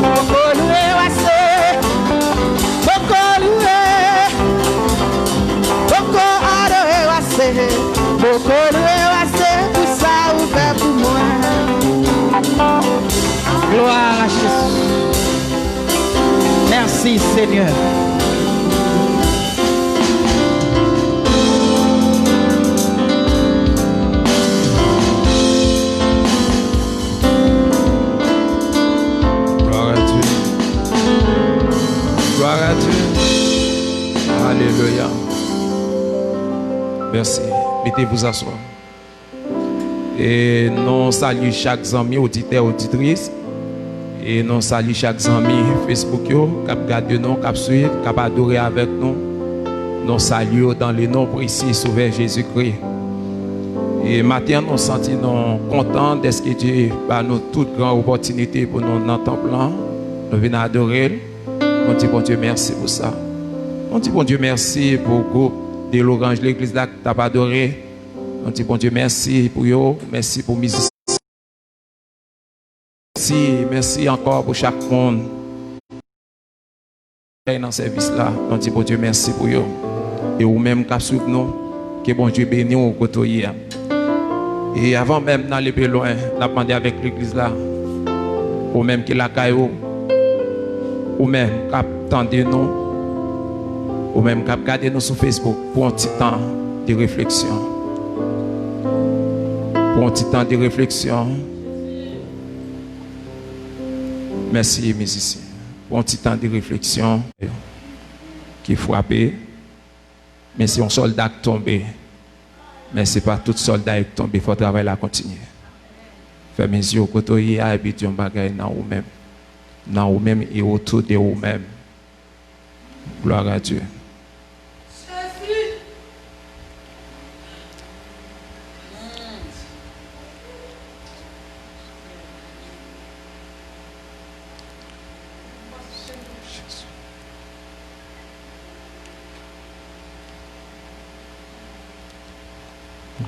Bokolu e wase. Bokolu e. Bokolu e wase. Bokolu e wase. Tout ça ouvert pour moi. Gloire à Jésus. Merci Seigneur. Gloire à Dieu. Gloire à Dieu. Alléluia. Merci. Mettez-vous asseoir. Et nous saluons chaque ami, auditeur, auditrice. Et nous saluons chaque ami Facebook, qui a regardé nous, qui a suivi, qui a adoré avec nous. Nous saluons dans le nom précis, Sauveur Jésus-Christ. Et maintenant, nous sentons contents d'être que Dieu a nous toute grande opportunité pour nous dans ton plan. Nous venons adorer. On dit bon Dieu merci pour ça. On dit bon Dieu merci pour le groupe de l'Orange, l'église là que tu as adoré. On dit bon Dieu merci pour eux, merci pour musiciens. Merci encore pour chaque monde dans ce service là. On dit bon Dieu merci pour eux. Et vous-même qui suivez nous, que bon Dieu bénisse au côté. Et avant même d'aller plus loin, on a demandé avec l'église là, ou même qui la caillou, ou même qui attendez nous, ou même qui regardez nous sur Facebook pour un petit temps de réflexion. Pour un petit temps de réflexion. Merci, musiciens. Pour un petit temps de réflexion qui frappé. Mais c'est un soldat qui est tombé. Mais ce n'est pas tout soldat qui est tombé. Il faut travailler à continuer. Faire mes yeux au côté et puis Dieu bagaille dans vous-même. Dans vous-même et autour de vous-même. Gloire à Dieu.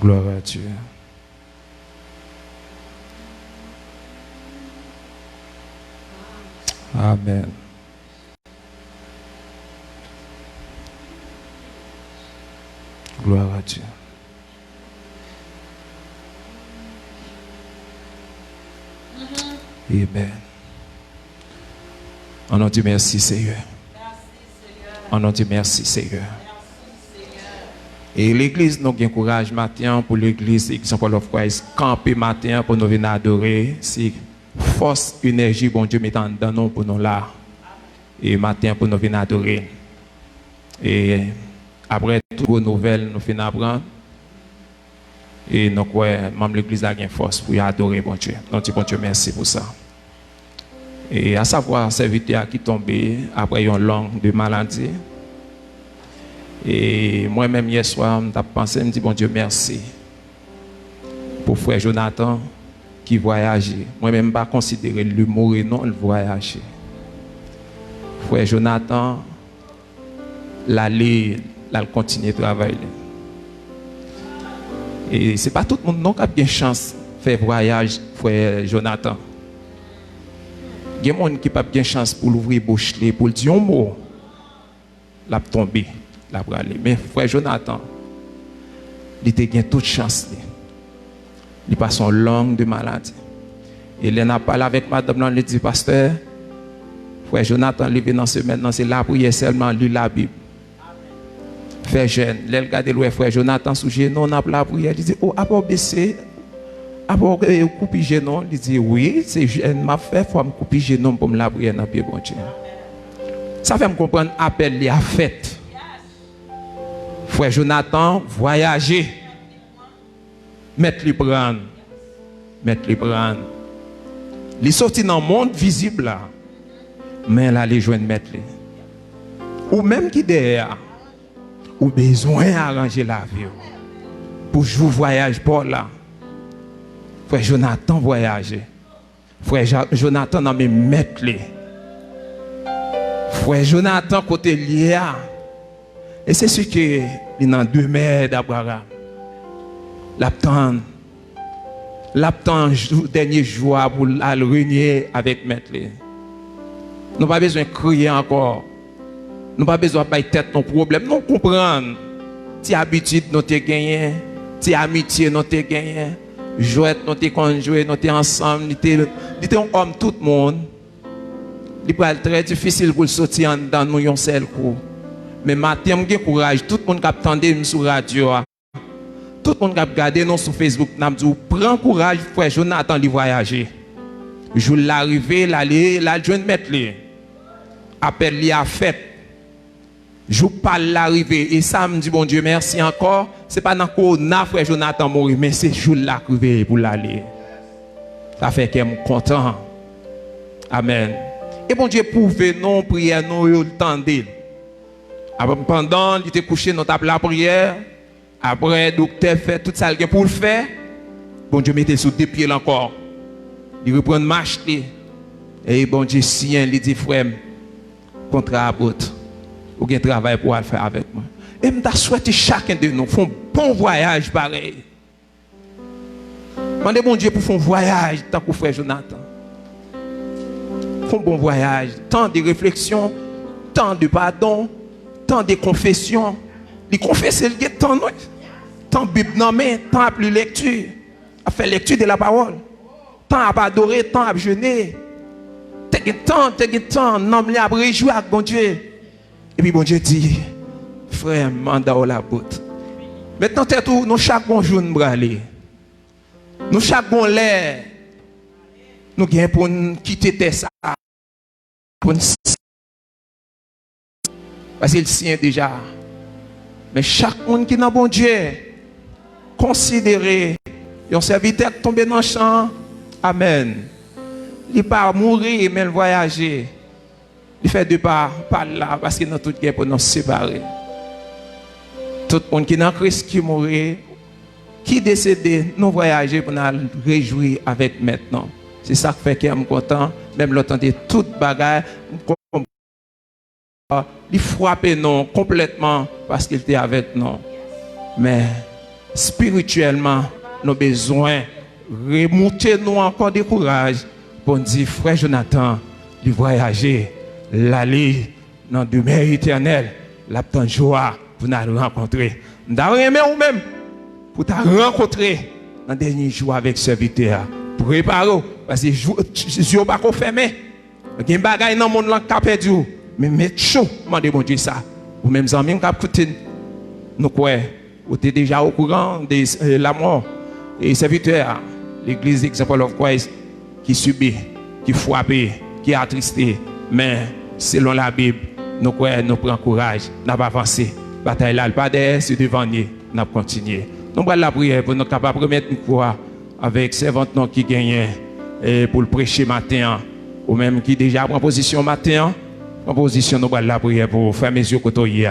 Gloire à Dieu. Amen. Gloire à Dieu. Amen. On a dit merci Seigneur. On a dit merci Seigneur. Et l'église nous a courage matin pour l'église Example of Christ camper matin pour nous venir adorer. C'est force, énergie, bon Dieu mettant dans nous pour nous là. Et matin pour nous venir adorer. Et après toutes les nouvelles, nous finissons apprendre. Et donc, ouais, même l'église a une force pour y adorer, bon Dieu. Donc, bon Dieu, merci pour ça. Et à savoir, serviteur qui tombé après une longue de maladie. Et moi-même, hier soir, je pensé, je me dis, bon Dieu, merci pour frère Jonathan qui voyageait. Moi-même, je ne pas considérer le mourir, non, le voyager. Frère Jonathan, l'aller, il continue à travailler. Et ce n'est pas tout le monde qui a bien chance de faire voyage, frère Jonathan. Il y a des gens qui n'ont pas bien chance pour l'ouvrir bouche, pour le dire un mot, il a tombé, il a bralé. Mais frère Jonathan, il a eu toute chance. Il passe une longue de maladie. Et il a parlé avec madame, il dit, pasteur, frère Jonathan, il est dans ce maintenant, c'est la prière seulement, lire la Bible. Frère jeune, il regarde le frère Jonathan sous genou, on a la prière, il dit, oh, à part baisser, à part couper genou, il dit, oui, c'est jeune, m'a fait, il faut me couper genou pour me la prière dans le pied, bon Dieu. Ça fait me comprendre, appel, il a fait. Frère Jonathan, voyager. Mettre les prendre. Mettre les prendre. Il est sorti dans le monde visible là. Mais là, les joindre mettre les. Ou même qui derrière. Ou besoin d'arranger la vie. Pour jouer voyage pour là. Frère Jonathan voyager. Frère Jonathan n'a même mettre les. Frère Jonathan côté lié. Et c'est ce que il y a deux mères d'Abraham. L'attend dernier jour pour aller régner avec maître. Nous n'avons pas besoin de crier encore. Nous n'avons pas besoin de faire tête nos problèmes. Nous comprenons. Si habitude nous t'es gagné, si amitié nous t'es gagné, jouet nous t'es conjoué, nous t'es ensemble, nous t'es un homme tout le monde. Il est très difficile pour sortir dans nous un seul coup. Mais maintenant, j'ai courage. Tout le monde qui attendait sur la radio. Tout le monde qui a regardé nous sur Facebook, nous dit, prends courage, frère Jonathan, de voyager. Je l'arriver, l'aller, la jeune mettre. Appel li a fait. Je parle l'arrivée. Et ça me dit, bon Dieu, merci encore. Ce n'est pas dans le frère Jonathan mourir, mais c'est je l'arriver pour l'aller. Ça fait que je suis content. Amen. Et bon Dieu, pouvez nous prier, nous le temps d'elle. Pendant qu'il était couché, nous avons la prière. Après, le docteur fait tout ça pour le faire. Bon Dieu, mettez sous deux pieds encore. Il reprend marche. Et bon Dieu, si il dit, frère, contrat à bout. Ou un travail pour le faire avec moi. Et je souhaite chacun de nous faire un bon voyage pareil. Demandez bon Dieu pour faire un voyage, tant que frère Jonathan. Faire un bon voyage, tant de réflexion, tant de pardon, tant de confession. Les confesser le temps, tant Bible nommé, tant à plus lecture, à faire lecture de la parole, tant à adorer, tant à jeûner. T'es temps, non, mais à réjouir avec bon Dieu. Et puis bon Dieu dit, frère, mandat la botte. Maintenant, t'es tout, nous chaque bon jour nous braler. Nous chaque bon l'air. Nous gagnons pour quitter ça. Parce qu'il sien déjà. Mais chaque monde qui n'a bon Dieu, considérez, un serviteur tombé dans le champ, amen. Il ne pas mourir, mais il voyager. Il fait deux pas par là, parce qu'il n'a tout guerre pour nous séparer. Tout le monde qui est en Christ qui mourit, qui décédé, nous voyager pour nous réjouir avec maintenant. C'est ça qui fait que je suis content, même l'autant de toute bagaille. Il frappait nous complètement parce qu'il était avec nous. Mais spirituellement, nous avons besoin de remonter nous encore de courage pour dire, frère Jonathan, de voyager, l'aller dans le demeure éternel, la petite joie pour nous rencontrer. Nous avons aimé ou même pour te rencontrer dans le dernier jour avec ce serviteur. Préparez-vous, parce que je ne suis pas fermé. Il y a des bagages dans le monde qui ont perdu. Mais mettez chaud, demandez mon Dieu ça. Ou même amis qui ont écouté, nous croyons, vous êtes déjà au courant de la mort. Et serviteur, l'église Example of Christ, qui subit, qui frappe, qui est attristé. Mais selon la Bible, nous croyons, nous prenons courage, nous avons avancé. Bataille là, pas derrière, c'est devant nous, nous continuons. Nous allons la prière pour nous capables de remettre une croix avec servante qui gagne pour le prêcher matin. Ou même qui déjà prend position matin. En position, nous allons la prière pour faire mes yeux côtoyer.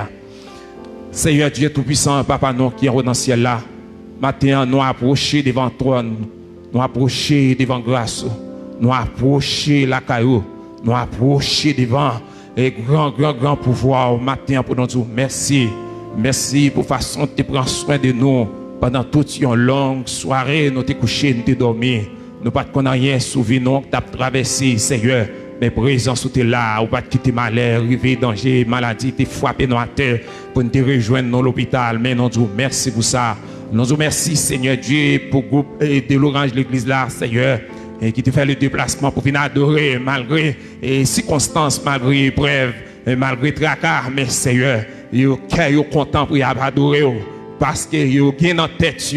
Seigneur Dieu Tout-Puissant, Papa, nous qui est dans le ciel là. Matin, nous approcher devant toi. Nous approcher devant grâce. Nous approcher la caillou. Nous approcher devant et grand pouvoir matin pour nous dire merci. Merci pour la façon de prendre soin de nous pendant toute une longue soirée. Nous t'es couché, nous t'es dormi. Nous pas qu'on a rien souvenir nous t'as traversé, Seigneur. Mais présence où t'es là, ou pas quitter malheur, arriver danger, maladie, t'es frappé dans la terre pour nous te rejoindre dans l'hôpital. Mais nous disons merci pour ça. Nous disons merci, Seigneur Dieu, pour le groupe de l'Orange, l'église là, Seigneur. Et qui te fait le déplacement pour venir adorer malgré les circonstances, malgré épreuves, malgré tracas, mais Seigneur, vous êtes content pour adorer parce que vous avez dans tête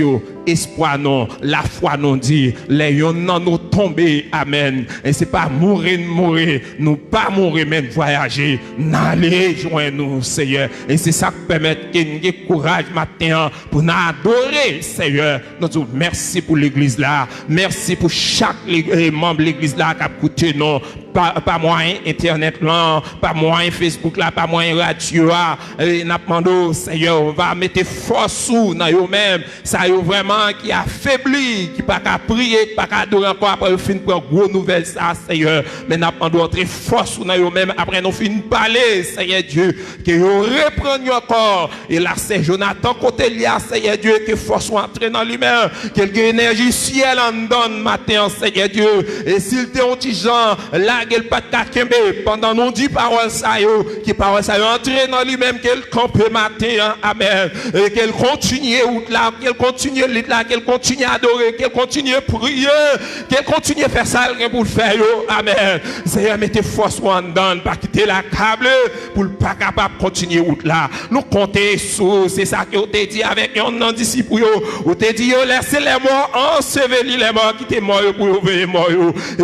espoir non, la foi non dit, les yon non nous tomber, amen. Et c'est pas mourir, nous pas mourir même voyager, n'aller joindre nous, Seigneur. Et c'est ça qui permet que nous ayons courage matin pour nous adorer, Seigneur. Nous disons merci pour l'église là, merci pour chaque membre de l'église là qui a écouté nous. Pas moyen internet là, pas moyen Facebook là, pas moyen radio là. Et n'a demandé, Seigneur, on va mettre force sous dans eux-mêmes. Ça y est vraiment qui a affaibli, qui pas qu'à prier, qui pas qu'à adorer encore après nous fin pour gros nouvelle ça, Seigneur. Mais n'a demandé entrer force dans eux-mêmes après nous fin parler, Seigneur Dieu, que vous repreniez encore. Et là c'est Jonathan côté là, Seigneur Dieu, que force soit entrer dans lui-même, quelque énergie ciel en donne matin, Seigneur Dieu. Et s'il était un petit Jean là qu'elle pas de pendant nous dit paroles ça yo qui paroles ça yo entrer dans lui-même qu'elle campe matin amen et qu'elle continue là qu'elle continue là qu'elle continue à adorer qu'elle continue à prier qu'elle continue à faire ça pour le faire yo amen Seigneur mettez force en dedans pas quitter la câble pour pas capable continuer route là nous compter sur c'est ça que on t'a dit avec un disciple yo on t'a dit laissez les morts ensevelir les morts qui étaient morts pour venir morts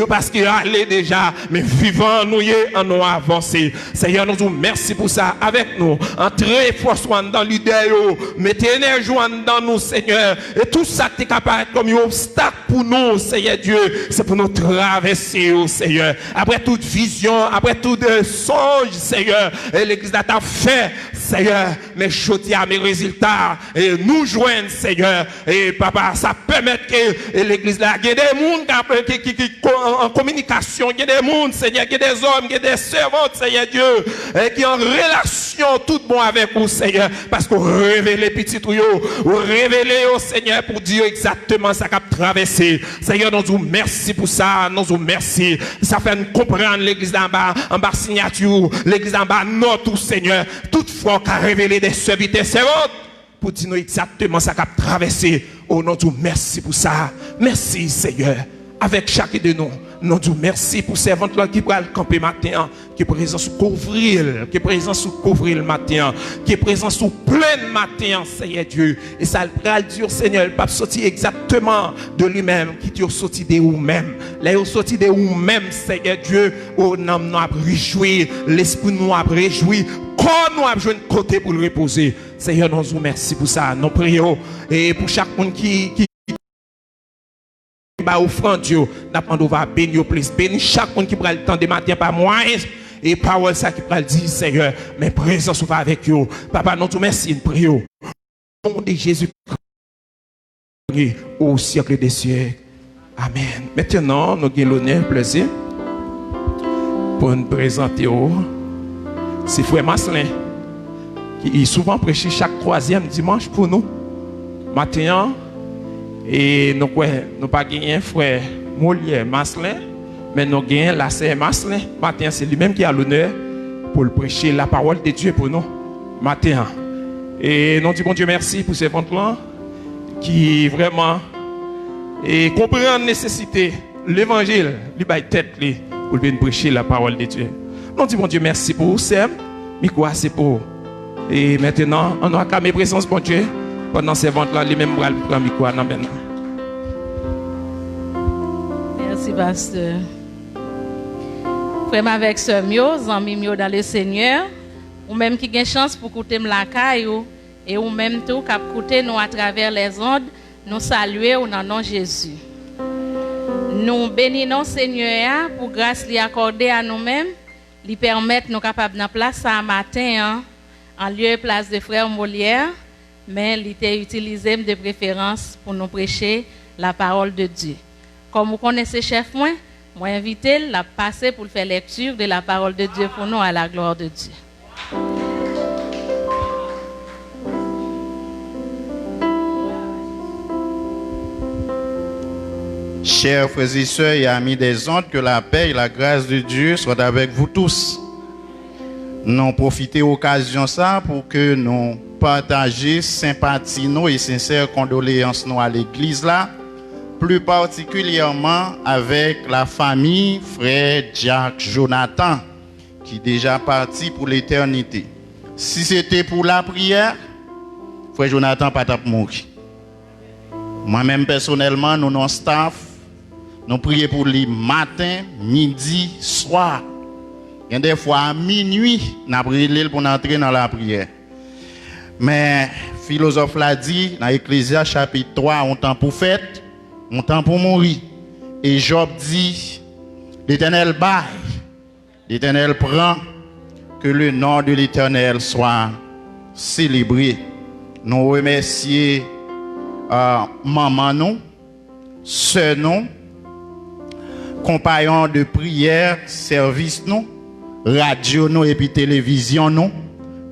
parce que aller déjà mais vivant nous en nous avancer. Seigneur, nous disons merci pour ça avec nous. Entrez force dans l'idée, mettez énergie dans nous, Seigneur. Et tout ça qui est capable comme un obstacle pour nous, Seigneur Dieu, c'est pour nous traverser, Seigneur. Après toute vision, après tout songe, Seigneur, et l'église t'a fait, Seigneur, mes choses, mes résultats, et nous joindre, Seigneur. Et papa, ça permet que l'église là, il y a des gens qui en communication, il y a des gens Seigneur, qu'il y a des hommes, qu'il y a des servantes, Seigneur Dieu, et qui ont en relation tout bon avec vous, Seigneur, parce que vous révélez petit ou vous révélez au Seigneur pour dire exactement ça qu'a traversé. Seigneur, nous vous merci pour ça, nous vous merci. Ça fait nous comprendre l'église en bas signature, l'église en bas notre Seigneur, toutefois qu'a révélé des serviteurs servantes pour dire nous exactement ça qu'a traversé. Oh, nous vous merci pour ça. Merci, Seigneur, avec chacun de nous. Nous disons merci pour ces ventes là qui prennent le camper matin, qui est présent sous couvrir, qui est présent sous couvrir le matin, qui est présent sous plein matin, Seigneur Dieu. Et ça le dire, Seigneur, il ne peut pas sortir exactement de lui-même, qui t'a sorti de vous-même. Là, il sorti de vous-même, Seigneur Dieu, où nous avons réjoui, l'esprit nous a réjoui, quand nous avons joué un côté pour le reposer. Seigneur, nous vous merci pour ça. Nous prions et pour chaque monde qui offrande Dieu, nous va bénir plus, bénir chaque monde qui prend le temps de matin par moi et parole ça qui prend le dire Seigneur, mais présence va avec vous. Papa, nous te merci, nous prions. Au nom de Jésus au siècle des siècles. Amen. Maintenant, nous avons l'honneur, plaisir pour nous présenter. C'est frère Maslin qui souvent prêche chaque troisième dimanche pour nous. Matin. Et nous n'avons pas gagné un frère Molière Maslin, mais nous avons la sœur Maslin. Matin, c'est lui-même qui a l'honneur pour le prêcher la parole de Dieu pour nous. Matin. Et nous disons bon Dieu merci pour ces ventes-là qui vraiment comprennent la nécessité, l'évangile, lui baille tête pour venir prêcher la parole de Dieu. Nous disons bon Dieu merci pour vous, Miko c'est pour. Et maintenant, on a qu'à mes présences, bon Dieu. Pendant ces ventes-là, les mêmes bras pour micro maintenant. Merci, pasteur. Frère avec sœur Mio, amis Mio dans le Seigneur, ou même qui a chance pour écouter la caille, Et ou même tout, cap écouter nous à travers les ondes, nous saluer au nom de Jésus. Nous bénissons Seigneur pour grâce lui accorder à nous-mêmes, lui permettre nous capables de place ce matin en lieu et place de frère Molière, mais il était utilisé de préférence pour nous prêcher la parole de Dieu. Comme vous connaissez chef moi invité la passer pour faire lecture de la parole de Dieu pour nous à la gloire de Dieu. Chers frères et sœurs et amis des ondes, que la paix et la grâce de Dieu soient avec vous tous. Nous profitons de l'occasion ça pour que nous partagions sympathie nous et sincères condoléances nous à l'église là, plus particulièrement avec la famille frère Jack Jonathan qui est déjà parti pour l'éternité. Si c'était pour la prière, frère Jonathan pas tap mourir. Moi-même personnellement, nous non staff, nous prions pour lui matin, midi, soir. Il y a des fois à minuit, nous prions pour entrer dans la prière. Mais le philosophe l'a dit dans Ecclésias chapitre 3, on temps pour fête, on temps pour mourir. Et Job dit, l'Éternel baille, l'Éternel prend, que le nom de l'Éternel soit célébré. Nous remercions maman nous, sœur nous, compagnons de prière, service nous, radio nous et puis télévision nous,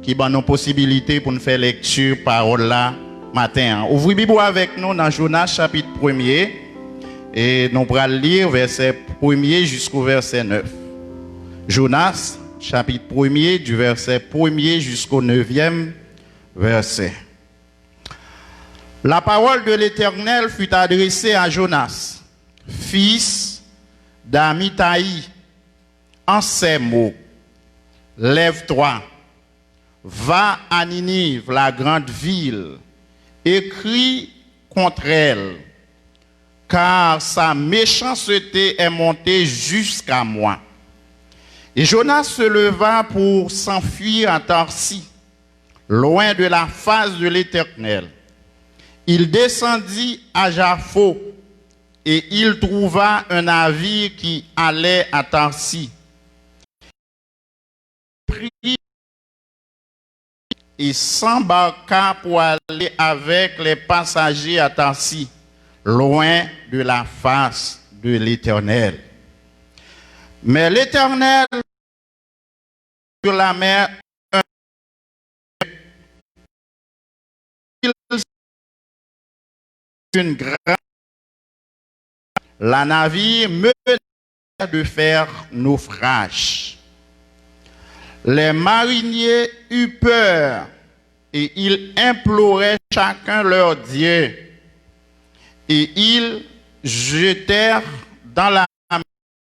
qui ont nos possibilités pour nous faire lecture parole là matin. Ouvrez Bible avec nous dans Jonas chapitre 1er et nous allons lire verset 1er jusqu'au verset 9. Jonas chapitre 1er du verset 1er jusqu'au 9e verset. La parole de l'Éternel fut adressée à Jonas, fils d'Amithaï, en ces mots. Lève-toi, va à Ninive, la grande ville, et crie contre elle, car sa méchanceté est montée jusqu'à moi. Et Jonas se leva pour s'enfuir à Tarsis, loin de la face de l'Éternel. Il descendit à Jaffo et il trouva un navire qui allait à Tarsis. Il s'embarqua pour aller avec les passagers à Tarsis, loin de la face de l'Éternel. Mais l'Éternel sur la mer, une grande, la navire menaçait de faire naufrage. Les mariniers eurent peur et ils imploraient chacun leur Dieu. Et ils jetèrent dans la mer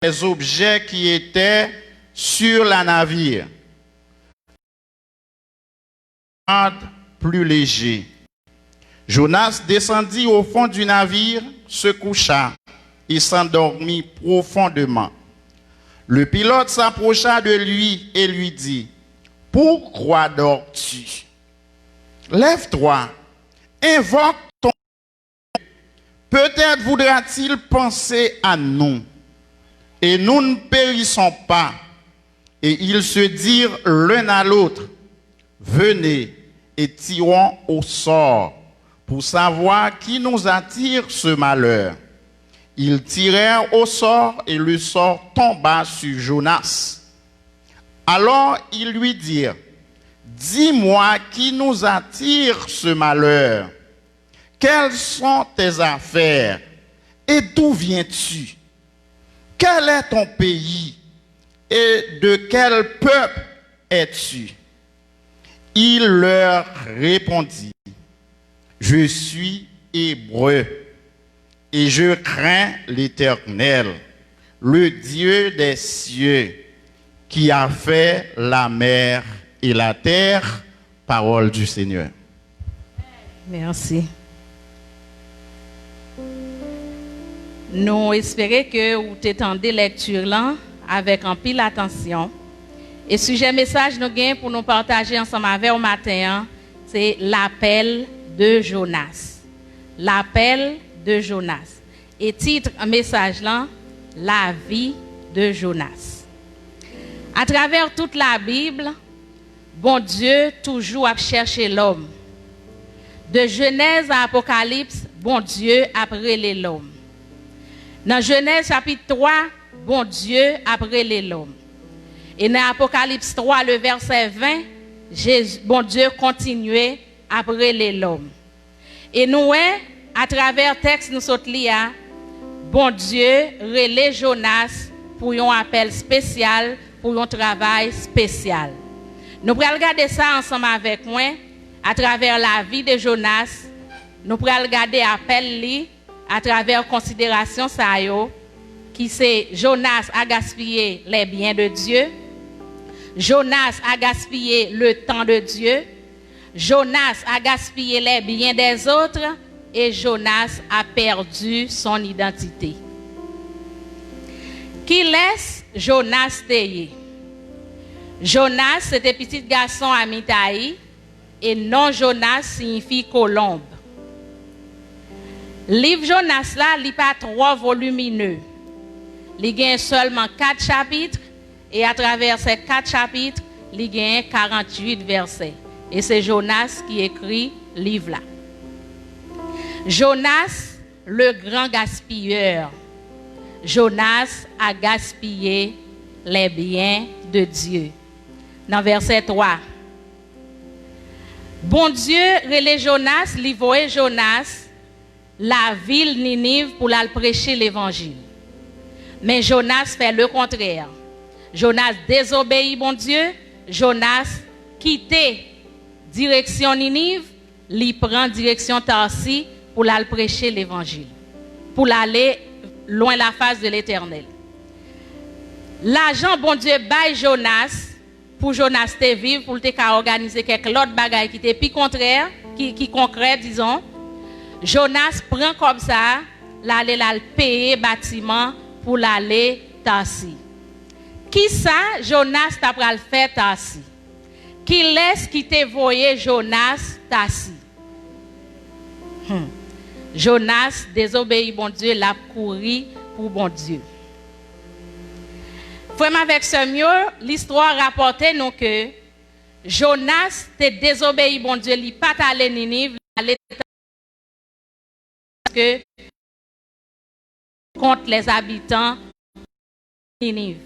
les objets qui étaient sur la navire, plus léger. Jonas descendit au fond du navire, se coucha et s'endormit profondément. Le pilote s'approcha de lui et lui dit, « Pourquoi dors-tu? Lève-toi, invoque ton Dieu. Peut-être voudra-t-il penser à nous, et nous ne périssons pas. » Et ils se dirent l'un à l'autre, « Venez et tirons au sort, pour savoir qui nous attire ce malheur. » Ils tirèrent au sort et le sort tomba sur Jonas. Alors ils lui dirent, « Dis-moi qui nous attire ce malheur. Quelles sont tes affaires et d'où viens-tu? Quel est ton pays et de quel peuple es-tu? » Il leur répondit, « Je suis hébreu et je crains l'Éternel, le Dieu des cieux, qui a fait la mer et la terre. » Parole du Seigneur. Merci. Nous espérons que vous t'étendez lecture là avec un pile attention. Et sujet message nous gain pour nous partager ensemble avec au matin, c'est l'appel de Jonas. L'appel de Jonas. Et titre un message là, la vie de Jonas. À travers toute la Bible, bon Dieu toujours a cherché l'homme. De Genèse à Apocalypse, bon Dieu a relé l'homme. Dans Genèse chapitre 3, bon Dieu a relé l'homme. Et dans Apocalypse 3, le verset 20, bon Dieu continuait à relé l'homme. Et nous, à travers le texte, nous sommes là, bon Dieu relé Jonas pour un appel spécial, pour un travail spécial. Nous allons regarder ça ensemble avec moi, à travers la vie de Jonas. Nous allons regarder l'appel à travers considération ça yo, qui c'est Jonas a gaspillé les biens de Dieu. Jonas a gaspillé le temps de Dieu. Jonas a gaspillé les biens des autres. Et Jonas a perdu son identité. Qui laisse Jonas tailler? Jonas, c'était petit garçon à Mitaï. Et non Jonas signifie colombe. Livre Jonas là, il n'est pas trop volumineux. Il y a seulement 4 chapitres. Et à travers ces 4 chapitres, il y a 48 versets. Et c'est Jonas qui écrit le livre là. Jonas, le grand gaspilleur. Jonas a gaspillé les biens de Dieu. Dans verset 3. Bon Dieu relève Jonas, li voye Jonas, la ville Ninive pour la prêcher l'évangile. Mais Jonas fait le contraire. Jonas désobéit bon Dieu. Jonas quitte direction Ninive, li prend direction Tarsis pour la prêcher l'évangile, pour l'aller loin la face de l'Éternel. L'argent bon Dieu baille Jonas pour Jonas te vivre, pour te organiser quelque autre bagaille qui était plus contraire, qui concret disons. Jonas prend comme ça, l'aller la payer bâtiment pour l'aller Tarsis. Qui ça Jonas t'a pral faire Tarsis? Qui laisse qui te voyer Jonas Tarsis? Jonas désobéit bon Dieu, l'a couru pour bon Dieu. Frère avec ce mieux, l'histoire rapportait nous que Jonas te désobéi bon Dieu, il pas allé Ninive, il allait que contre les habitants de Ninive.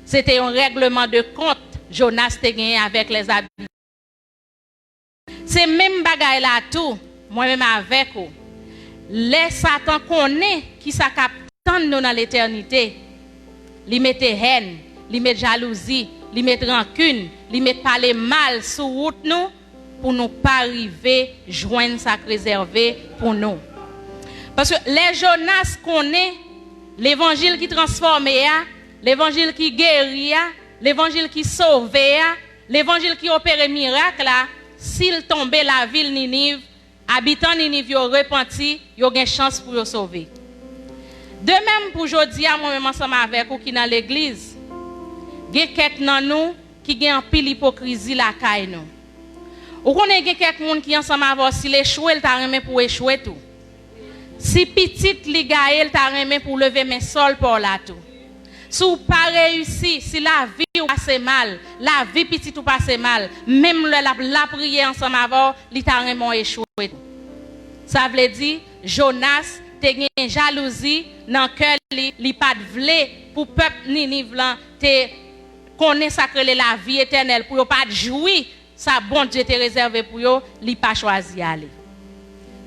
C'était un règlement de compte Jonas te gagné avec les habitants. C'est même bagaille là tout, moi-même avec vous. Les Satan connaît qui ça capte nous dans l'éternité. Li mette haine, li mette jalousie, li mette rancune, li mette parler mal sur route nous pour nous pas arriver joindre ça réservé pour nous. Parce que les Jonas connaît l'évangile qui transforme, l'évangile qui guérit, l'évangile qui sauve, l'évangile qui opère miracle là, s'il tombait la ville Ninive, habitants Ninive yo repenti, yo gen chance pour yo sauver. De même pour aujourd'hui, moi-même ensemble avec vous qui dans l'église, il y a quelqu'un dans nous qui a un pile hypocrisie la caille nous. Ou qu'on a quelqu'un qui ensemble avec si l'échouer, il t'a remis pour échouer tout. Si petite li gagne, il t'a remis pour lever mes sols pour la tout. Si vous pas réussi, si la vie ou passe mal, la vie petite ou passe mal, même la prière ensemble avec il t'a remis échouer. Ça veut dire Jonas te gen jalousie dans cœur li pas vle pour peuple Ninive lan te connaît sacré la vie éternelle pour yo pas jouir ça bon Dieu te réservé pour yo li pas choisi aller.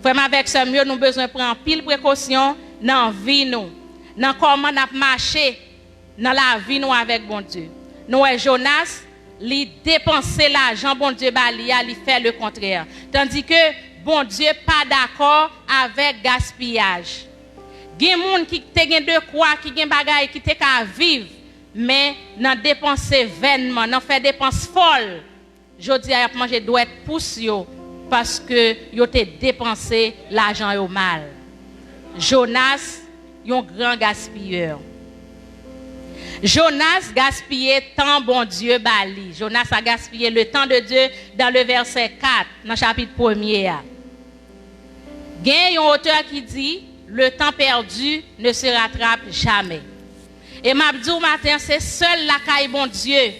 Vraiment avec ce mieux nous besoin prendre pile précaution dans vie nous, dans comment n'a marcher dans la vie nous avec bon Dieu. Nous Jonas li dépenser l'argent bon Dieu balia li fait le contraire. Tandis que bon Dieu pas d'accord avec gaspillage. Gen moun qui te gen de quoi, qui gen bagay qui te ka vivre, mais nan dépenser vainement, nan fait dépense folle. Jodi a manger doit être pousse yo parce que yo te dépensé l'argent yo mal. Jonas, yon grand gaspilleur. Jonas gaspillait tant bon Dieu bali. Jonas a gaspillé le temps de Dieu dans le verset 4, dans le chapitre 1er. Il y a un auteur qui dit, le temps perdu ne se rattrape jamais. Et m'a dit au matin, c'est seul la caille bon Dieu.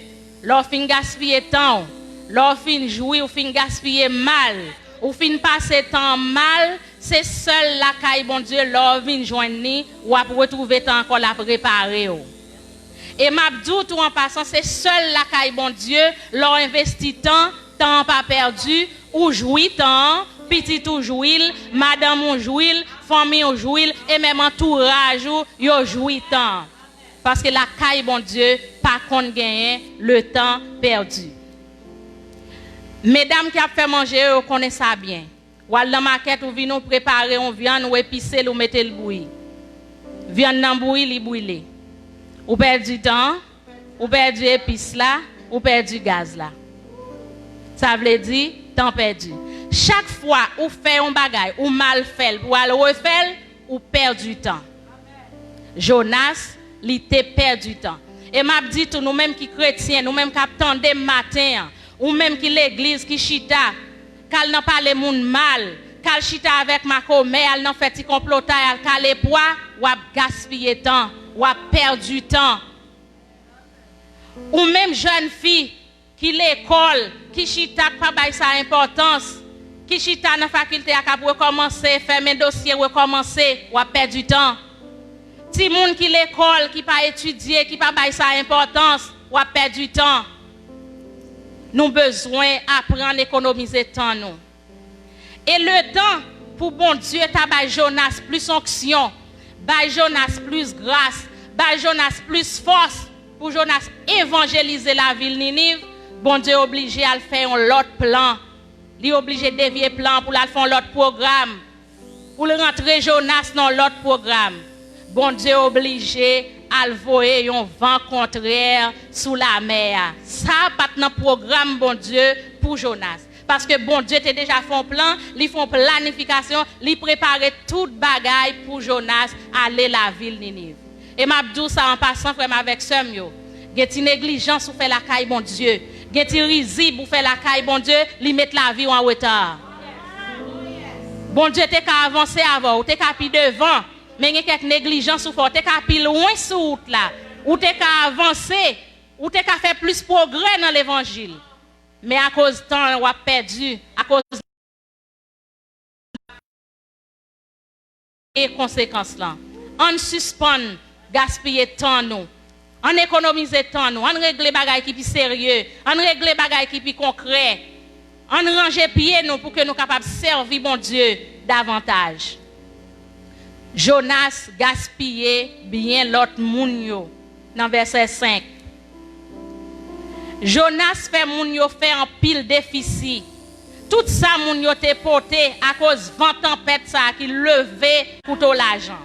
L'on fin gaspiller temps, l'on fin jouer ou fin gaspiller mal, ou fin passer temps mal, c'est seul la caille bon Dieu, l'on fin joindre ou à retrouver temps encore la préparer. Et m'a dit tout en passant, c'est seul la caille bon Dieu, l'on investit temps pas perdu, ou jouit temps, petit ou jouil, madame ou jouil, famille ou jouil, et même entourage ou yo jouit temps. Parce que la caille, bon Dieu, pas qu'on gagne le temps perdu. Mesdames qui a fait manger, vous connaissez ça bien. Ou dans la maquette, vous venez préparer une viande, ou épicer, ou mettez le bouilli. Viande dans bouilli, li bouilli. Ou perdez du temps, ou perdez du épice là, ou perdez du gaz là. Ça veut dire temps perdu. Chaque fois où fait un bagage, ou mal fait, ou al refaire, ou perd du temps. Jonas, il te perdu du temps. Et m'a dit tout nous-mêmes qui chrétiens, nous-mêmes qui attendons matin, ou même qui l'église qui chita, qu'elle n'a pas les moun mal, qu'elle chita avec ma commère, elle n'a fait petit complotage, qu'elle les poids, ou a gaspillé temps, ou a perdu temps. Ou même jeune fille qui l'école, qui chita pas bail sa importance, qui chita dans la faculté à cap recommencer, faire mes dossiers recommencer, ou a perdu du temps. Si moun qui l'école, qui pas étudier, qui pas bail sa importance, ou a perdu du temps. Nous besoin apprendre à économiser temps nous. Et le temps pour bon Dieu t'a Jonas plus onction, bail Jonas plus grâce, bail Jonas plus force pour Jonas évangéliser la ville Ninive. Bon Dieu obligé à faire un autre plan. Il est obligé de dévier plan pour faire un autre programme. Pour le rentrer Jonas dans l'autre programme. Bon Dieu obligé à voyer un vent contraire sous la mer. Ça pas dans programme bon Dieu pour Jonas. Parce que bon Dieu t'a déjà fait un plan, ils font planification, ils préparent toute bagaille pour Jonas aller la ville Ninive. Et m'a dit ça en passant frère avec sœur yo. Geti négligence ou fait la caille bon Dieu. Geti risible ou fait la caille bon Dieu, li mettre la vie en retard. Bon Dieu t'es qu'à avancer avant, ou t'es qu'à pi devant, mais il y a quelque négligence ou fort, t'es qu'à pi loin sur route là, ou t'es qu'à avancer, ou t'es qu'à faire plus progrès dans l'évangile. Mais à cause du temps, on a perdu, à cause des conséquences là. On suspend gaspiller temps nous. On économise temps nous, on règle les bagages qui sont sérieux, on règle les bagages qui sont concrets. On range pieds nous pour que nous soyons capables de servir bon Dieu davantage. Jonas gaspillait bien l'autre moun yo dans verset 5. Jonas fait moun yo fait en pile déficit. Tout ça moun yo te porté à cause vent tempête ça qui levait couteau l'argent.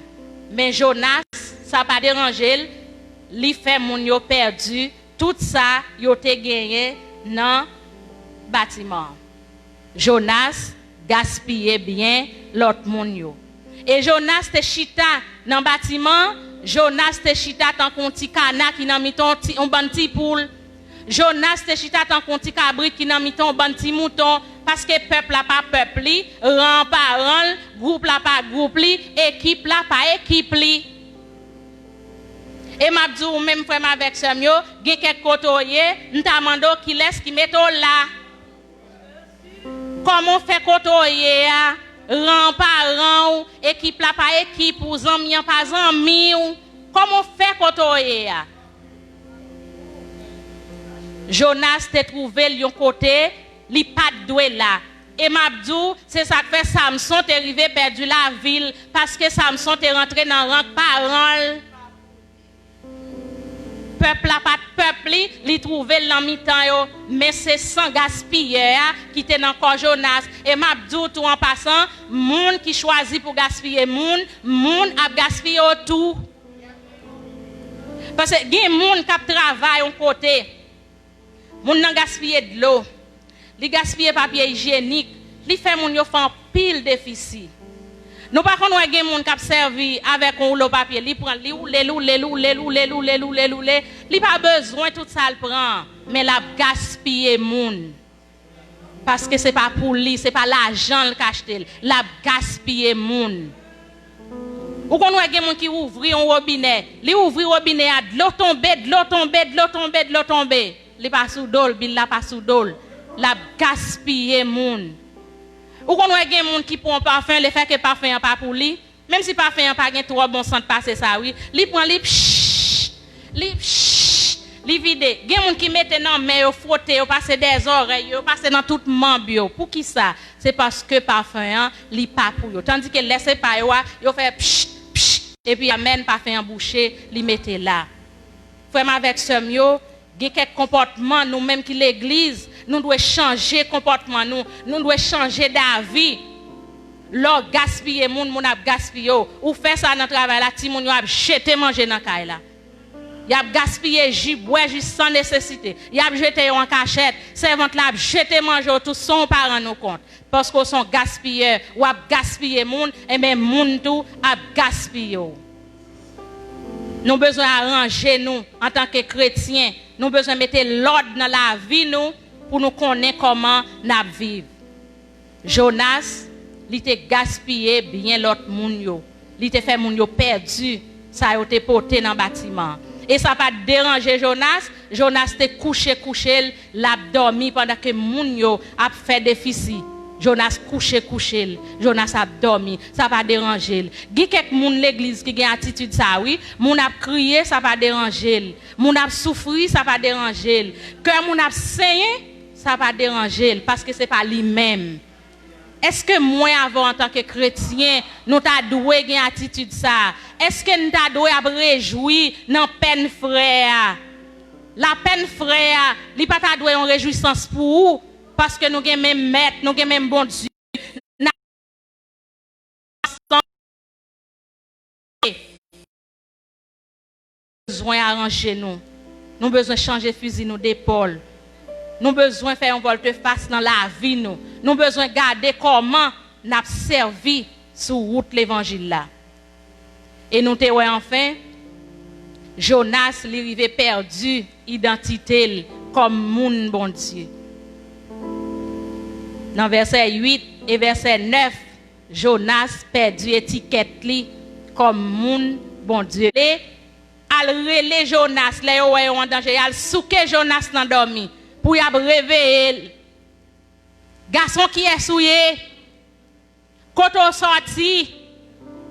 Mais Jonas ça pas dérangé, li fait moun yo perdu, tout ça yo te gagné dans bâtiment. Jonas gaspillait bien l'autre moun yo. Et Jonas te chita dans bâtiment, Jonas te chita tant qu'on ti kana qui nan miton on ban ti poule. Jonas te chita tant qu'on ti cabrit qui nan miton ban ti mouton parce que peuple la pas peuple li, rang par rang, groupe la pas groupe li, équipe la pas équipe li. Et m'a dit même frère avec Samuel, gen quelques kotoye, n'ta mando qui laisse qui metto là. Comment fait kotoye a rang par rang, équipe la pas équipe, ou zami pas zami, comment fait kotoye a? Jonas te trouvé lion côté, li pas doué là. Et Mabdou, c'est ça que fait Samson t'est arrivé perdu la ville parce que Samson t'est rentré dans rang par rang. Peuple a pas de peuple, li trouvé l'amitan yo, mais c'est sans gaspiller qui était dans corps Jonas. Et Mabdou tout en passant, moun qui choisit pour gaspiller moun a gaspillé tout. Parce que gen moun qui travaille un côté, moun nan gaspiller de l'eau, li gaspiller papier hygiénique, li fait moun yo fan pile déficit. Nous par contre, nous avons des gens qui servi avec un rouleau papier. Ils prennent, ils roulent, ils pas besoin tout ça le prend, mais la gaspiller moun. Parce que c'est pas pour lui, c'est pas l'argent le acheté, la gaspiller moun. Ou qu'on a des gens qui ouvrent un robinet, ils ouvrent le robinet à de l'eau tomber, ils pas sous d'eau, ils la pas sous d'eau, la gaspiller moun. Ou qu'on a des gens qui prend parfum, le fait que parfum n'est pas pour lui, même si parfum n'est pas trop bon sang de passer ça, oui, il prend les vide. Il y a des gens qui mettent dans main, ils frottent, ils passent des oreilles, ils passent dans toute membre. Pour qui ça? C'est parce que parfum n'est pas pour eux. Tandis que laissez pas, ils fait psh, psh, et puis amène parfum en boucher, ils mettent là. Frère avec ce mieux, il y a quelques comportements, nous-mêmes qui l'église, nous devons changer comportement, nous devons changer d'avis. L'or gaspiller, moun a gaspillé. Ou fait ça dans le travail, là, ti moun a jeté manger dans la là. Il a gaspillé jus, bois jus sans nécessité. Il a jeté en cachette. Servante là, jeté manger tout son parent nous compte. Parce qu'on sont gaspillés, ou a gaspillé moun, et même moun tout a gaspillé. Nous avons besoin d'arranger nous en tant que chrétiens. Nous avons besoin de mettre l'ordre dans la vie nous pour nous connaître comment nous vivons. Jonas, il a gaspillé bien l'autre moun. Il a fait moun yo perdu. Ça a été porté dans le bâtiment. Et ça n'a pas dérangé Jonas. Jonas était couché, l'a dormi pendant que moun yo a fait déficit. Jonas couché. Jonas a dormi. Ça n'a pas dérangé. Il y a quelques moun l'église qui a attitude ça, oui. Moun a crié, ça n'a pas dérangé. Moun a souffri, ça n'a pas dérangé. Cœur moun a saigné, ça n'a pas dérangé. Parce que ce n'est pas lui-même. Est-ce que moi, avant, en tant que chrétien, nous t'avons doué une attitude ça? Est-ce que nous t'avons doué à réjouir dans la peine frère? La peine frère, il n'y a pas doué en réjouissance pour vous, parce que nous avons même maître, nous avons même bon Dieu. Nous avons besoin d'arranger nous. Nous avons besoin de changer fusil nous d'épaule. Nous avons besoin de faire un volte-face dans la vie. Nous avons besoin de garder comment nous avons servi sur route l'évangile là. Et nous avons enfin, Jonas l'arrivé perdu identité comme moun bon Dieu. Dans verset 8 et verset 9, Jonas perdu étiquette comme moun bon Dieu. Et al relé Jonas, les en danger, al souke Jonas dans dormi. Pour y réveiller garçon qui est souillé quand on sorti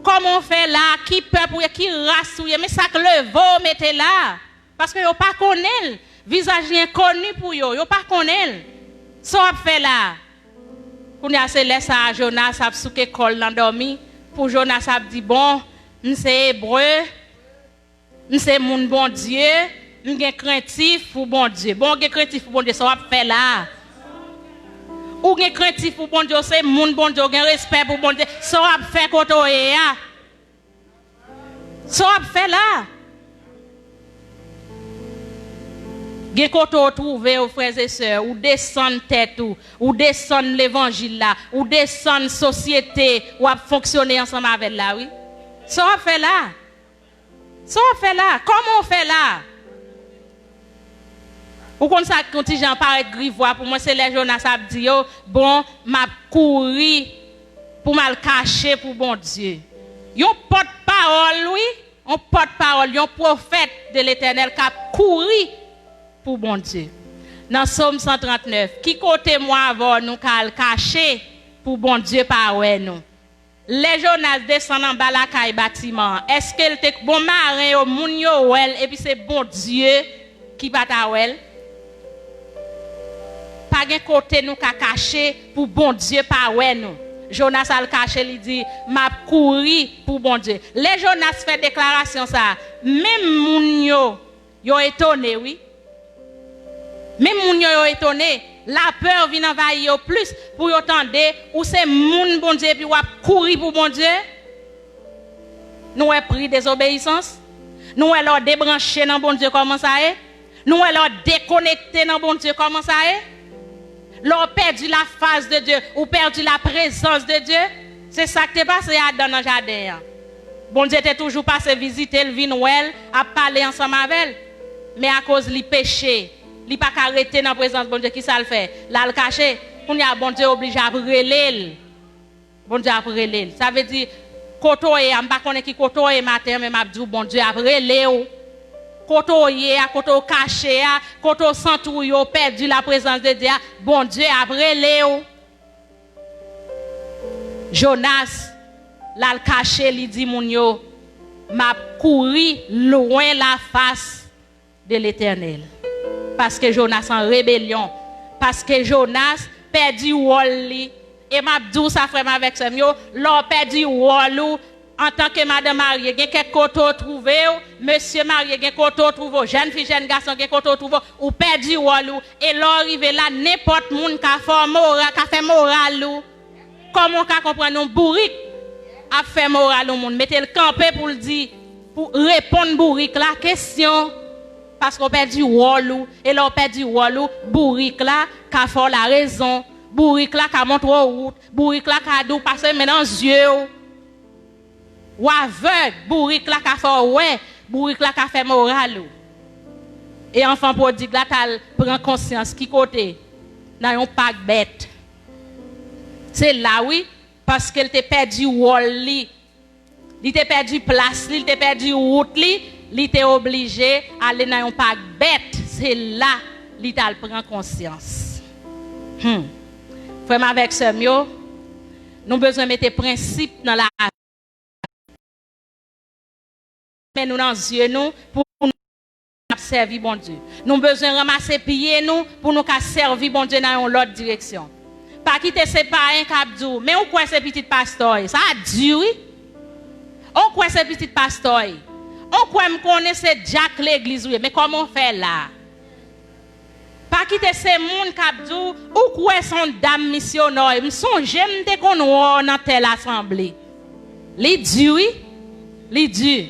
comment on fait là qui peut pour qui race souillé mais ça que le veau mettez là parce que yo pas connaît visage inconnu pour yo pas connaît ça fait là pour y a laisse à Jonas a souke col dans dormi pour Jonas a dit bon c'est hébreu c'est mon bon Dieu. Nous sommes craintifs pour bon Dieu. Bon, nous sommes craintifs pour bon Dieu, ça va faire là. Ou nous sommes craintifs pour bon Dieu, c'est mon bon Dieu, nous avons respect pour bon Dieu, ça va faire quand on est là. Ça va faire là. Quand on trouve, frères et sœurs, ou descendre tête, ou descendre l'évangile là, ou descendre société, ou fonctionner ensemble avec là, oui. Ça va faire là. Ça va faire là. Comment on fait là? Ou comme ça, quand j'en parle de grivois, pour moi, c'est les Jonas qui disent, bon, m'a couru pour mal cacher pour bon Dieu. Yon porte-parole, oui, un porte-parole, un prophète de l'Éternel qui a couru pour bon Dieu. Dans Somme 139, qui côté moi avant nous cacher pour bon Dieu par nous. Les Jonas descendent en bas la caille bâtiment. Est-ce qu'elle était bon marin au moun yo wel et puis c'est bon Dieu qui bat à wel? Pas de côté nous ka caché pour bon Dieu par nous. Jonas a le caché, il dit m'a couru pour bon Dieu. Les Jonas fait déclaration ça. Même moun yo étonné oui. Même moun yo étonné. La peur vient envahir plus pour entendre ou c'est moun bon Dieu puis ou courir pour bon Dieu. Nous avons pris désobéissance. Nous avons débranché dans bon Dieu comment ça est. Nous avons déconnecté dans bon Dieu comment ça est. L'on perdu la face de Dieu ou perdu la présence de Dieu. C'est ça qui est passé dans le jardin. Bon Dieu était toujours passé visiter, le vin ouel, à parler ensemble avec elle. Mais à cause du péché, il n'a pas arrêté dans la présence de bon Dieu, qui ça le fait? Là, le caché, on y a bon Dieu obligé à brûler. Bon Dieu a brûlé. Ça veut dire, kotoye, je ne sais pas qui kotoye matin, mais je dis, bon Dieu a brûlé. Kotoye, koto caché, koto centouille, perdu la présence de Dieu, bon Dieu a brûlé. Jonas, là, le caché, il dit, mon yo, m'a couru loin la face de l'Éternel. Parce que Jonas en rébellion. Parce que Jonas perdu Wally. Et m'a dit ça frère avec ça mieux, l'on perdu Wally en tant que madame mariée, gen quelques koto trouvé, monsieur marié gen koto trouvé, jeune fille jeune garçon gen koto trouvé ou perdu Wally et l'on arrivé là n'importe monde ka fait moral comment ka comprendre un bourrique a fait moral au monde, mettez le camper pour le dire pour répondre bourrique la question. Parce qu'on perdu Wally et l'on perdu Wally, bourrique là, qu'a fait la raison, bourrique là, qu'a montré route, bourrique là, qu'a dou passer maintenant yeux. Ou aveugle, bourrique là, qu'a fait ouais, bourrique là, qu'a fait moral. Et enfant prodigue là, t'as prend conscience qui côté, dans un pack bête. C'est là oui, parce qu'elle t'a perdu Wally, il t'a perdu place, il t'a perdu route li. Il était obligé d'aller dans un parc bête. C'est là qu'il prend conscience. Frère, avec ce mieux, nous avons besoin de mettre des principes dans la vie. Mais nous dans les yeux nous pour nous servir bon Dieu. Nous avons besoin de ramasser pieds nous pour nous servir bon Dieu dans l'autre direction. Pas quitter ses parents capdou. Mais on croit ces petits pasteurs. Ça a duré. On croit ces petits pasteurs. On croit me connaître Jack l'église, mais comment on fait là? Pas quitter ces monde capdou ou quoi son dame missionnaire. Me songe m'te qu'on dans telle assemblée. Les dieux, oui, les dieux.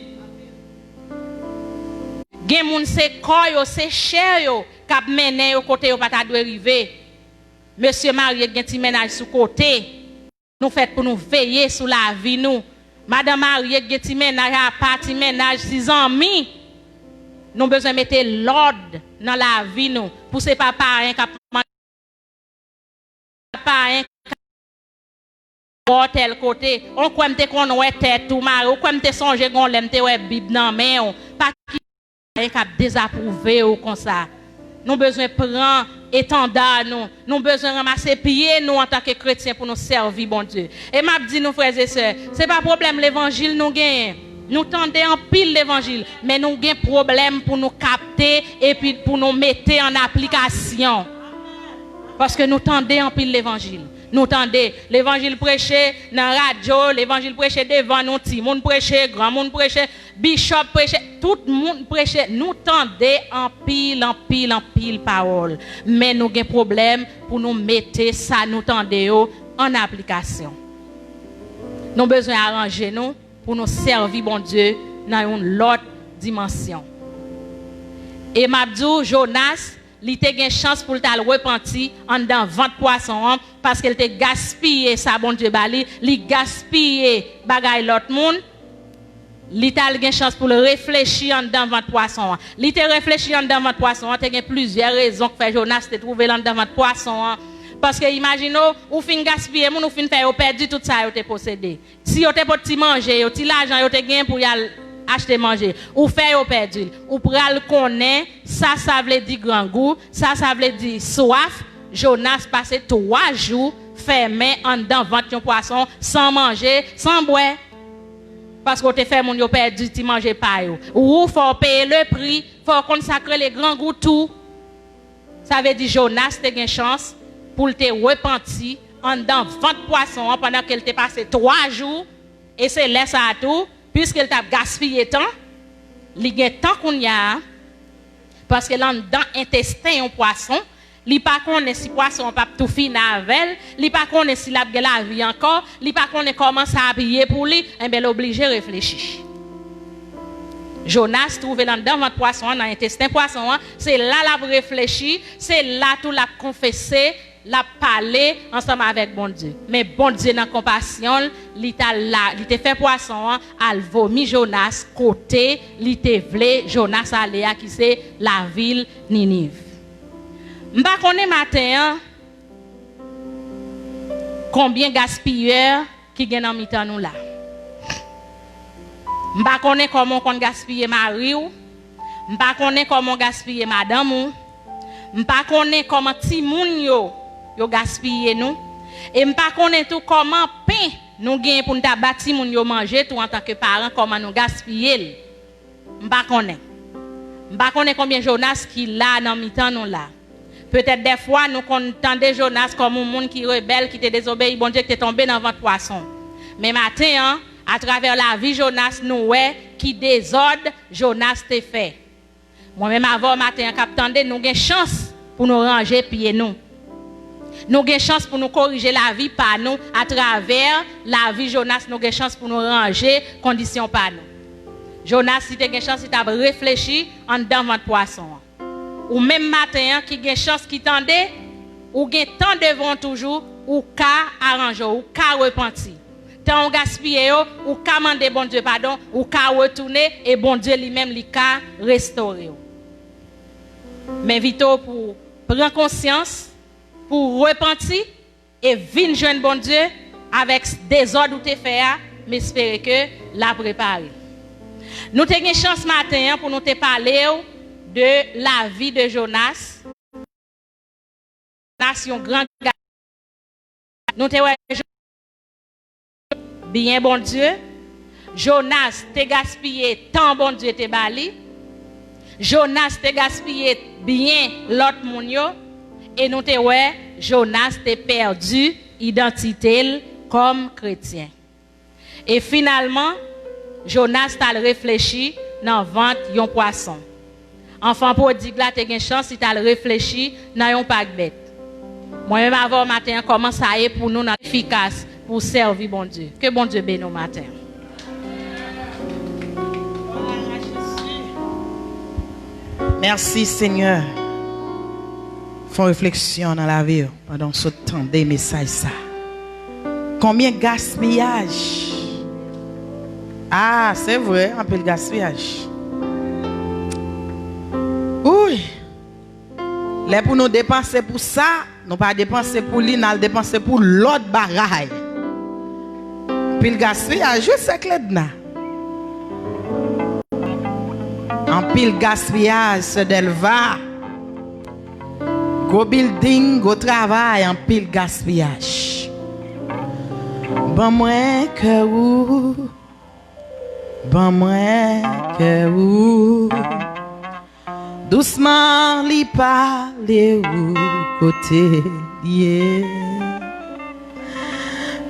Gen moun c'est corps c'est cher yo k'ap mené au côté yo pas ta doit arriver. Monsieur marié gen ti ménage sous côté. Nous fait pour nous veiller sur la vie nous. Madame mariée gen ti ménage à parti ménage 6 ans mi. Nous besoin mettre l'ordre dans la vie nous pour ces papa un cap tel côté on croit m'te qu'on ouais tête tout mari on croit m'te songer gon l'aime ouais bible dans main pas qui cap désapprouver ou comme ça. Nous besoin prendre étendard nous besoin ramasser pieds nous en tant que chrétiens pour nous servir bon Dieu. Et m'a dit nous frères et sœurs, c'est pas problème l'évangile nous gagne. Nous tendons en pile l'évangile, mais nous avons un problème pour nous capter et puis pour nous mettre en application. Parce que nous tendons en pile l'évangile. Nous tendons l'évangile prêché dans la radio, l'évangile prêché devant nous, tout le monde prêché, grand monde prêché, bishop prêché, tout le monde prêché. Nous tendons en pile parole. Mais nous avons un problème pour nous mettre ça, nous tendons en application. Nous avons besoin d'arranger nous pour nous servir, bon Dieu, dans une autre dimension. Et Mabdou, Jonas, il a eu une chance pour le repentir en dans 20 poissons parce qu'il a gaspillé sa bon Dieu bali, il gaspillé bagay l'autre monde. Il a eu une chance pour le réfléchir en dans 20 poissons. Il a réfléchi en dans 20 poissons, il y a plusieurs raisons que Jonas a trouvé en dans 20 poissons. Parce que imaginez, ou fin gaspiller, ou fin faire perdu tout ça, vous possédé. Si vous avez petit manger, vous avez l'argent, vous avez gagné pour acheter manger, ou faire perdu, ou pour le connaître, ça veut dire grand goût, ça veut dire soif. Jonas passait 3 jours fermé en dedans 21 poissons, sans manger, sans boire. Parce que vous avez fait mon perdu, tu manges pas. Ou il faut payer le prix, il faut consacrer les grands goûts tout. Ça veut dire Jonas a une chance pour te repentir en dans 20 poissons pendant qu'elle t'a passé 3 jours et c'est laisse à tout puisqu'elle t'a gaspillé temps il y a temps qu'on y a parce que là dans intestin un poisson il pas connaît si poisson pas tout finir avec il pas connaît si la vie encore il pas connaît comment ça habiller pour lui et ben obligé réfléchir. Jonas trouvé dans 20 poissons dans intestin poisson c'est là la réfléchir c'est là tout la confesser la parler ensemble avec bon Dieu. Mais bon Dieu dans compassion, il t'a fait poisson, al vomi Jonas côté, il t'a vle Jonas aller à qui c'est la ville Ninive. M'pa connait matin combien gaspilleurs qui gagne en mi-temps nous là. M'pa connait comment on gaspiller mari ou, m'pa connait comment gaspiller madame ou, m'pa connait comment ti moun yo gaspiller nous et m'pa connait tout comment pain nous gagne pour nous bâti moun yo manger tout en tant que parents comment nous gaspiller. M'pa connait combien Jonas qui là dans mi-temps nous là. Peut-être des fois nous entendons Jonas comme un monde qui rebelle, qui te désobéit, bon Dieu qui est tombé dans votre poisson. Mais matin, à travers la vie Jonas nous qui désordre Jonas te fait. Moi-même avant matin captande nous avons chance pour nous ranger pieds nous. Nous avons chance pour nous corriger la vie par nous à travers la vie Jonas nous avons chance pour nous ranger conditions par nous. Jonas si tu as chance si tu as réfléchi en dedans votre poisson. Ou même matin qui a chance qui tendait ou gain temps devant toujours ou ka arranger ou ka repentir. Tant gaspiller ou ka demander bon Dieu pardon ou ka retourner et bon Dieu lui-même li ka restaurer. Mais vite pour prendre conscience, pour repentir et venir joindre bon Dieu avec des ordres ou te faire, mais espérer que la préparer. Nous avons une chance matin pour nous te parler de la vie de Jonas. Nation grand gars. Nous avons bien bon Dieu. Jonas te gaspillé tant bon Dieu te bali. Jonas te gaspillé bien l'autre moun yo. Et nous te Jonas te perdu identité comme chrétien. Et finalement, Jonas t'a réfléchi dans vente yon poisson. Enfant prodigue là te gen chance si t'a réfléchi dans yon pack bête. Moi-même avant matin comment ça est pour nous efficace pour servir bon Dieu. Que bon Dieu bénisse matin. Merci Seigneur. Font réflexion dans la vie pendant ce temps des messages ça. Combien de gaspillage? Ah, c'est vrai, un peu de gaspillage. Oui. Là pour nous dépenser pour ça, nous pas dépenser pour lui, nous dépenser pour l'autre bagaille. Puis le gaspillage, je sais que là. En pile gaspillage, c'est d'Elva. Go building, go travail, en pile gaspillage. Bon moins que vous. Bon moins que vous. Doucement li parle ou côté lié.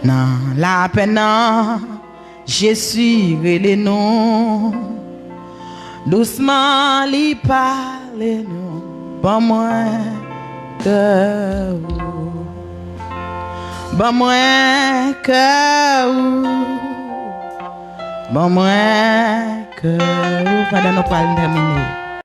Dans la peine, je suis les noms. Doucement li parle nous. Bon moins que vous. Bon moins que vous. Bon moins que vous. Pendant nous parlons terminer.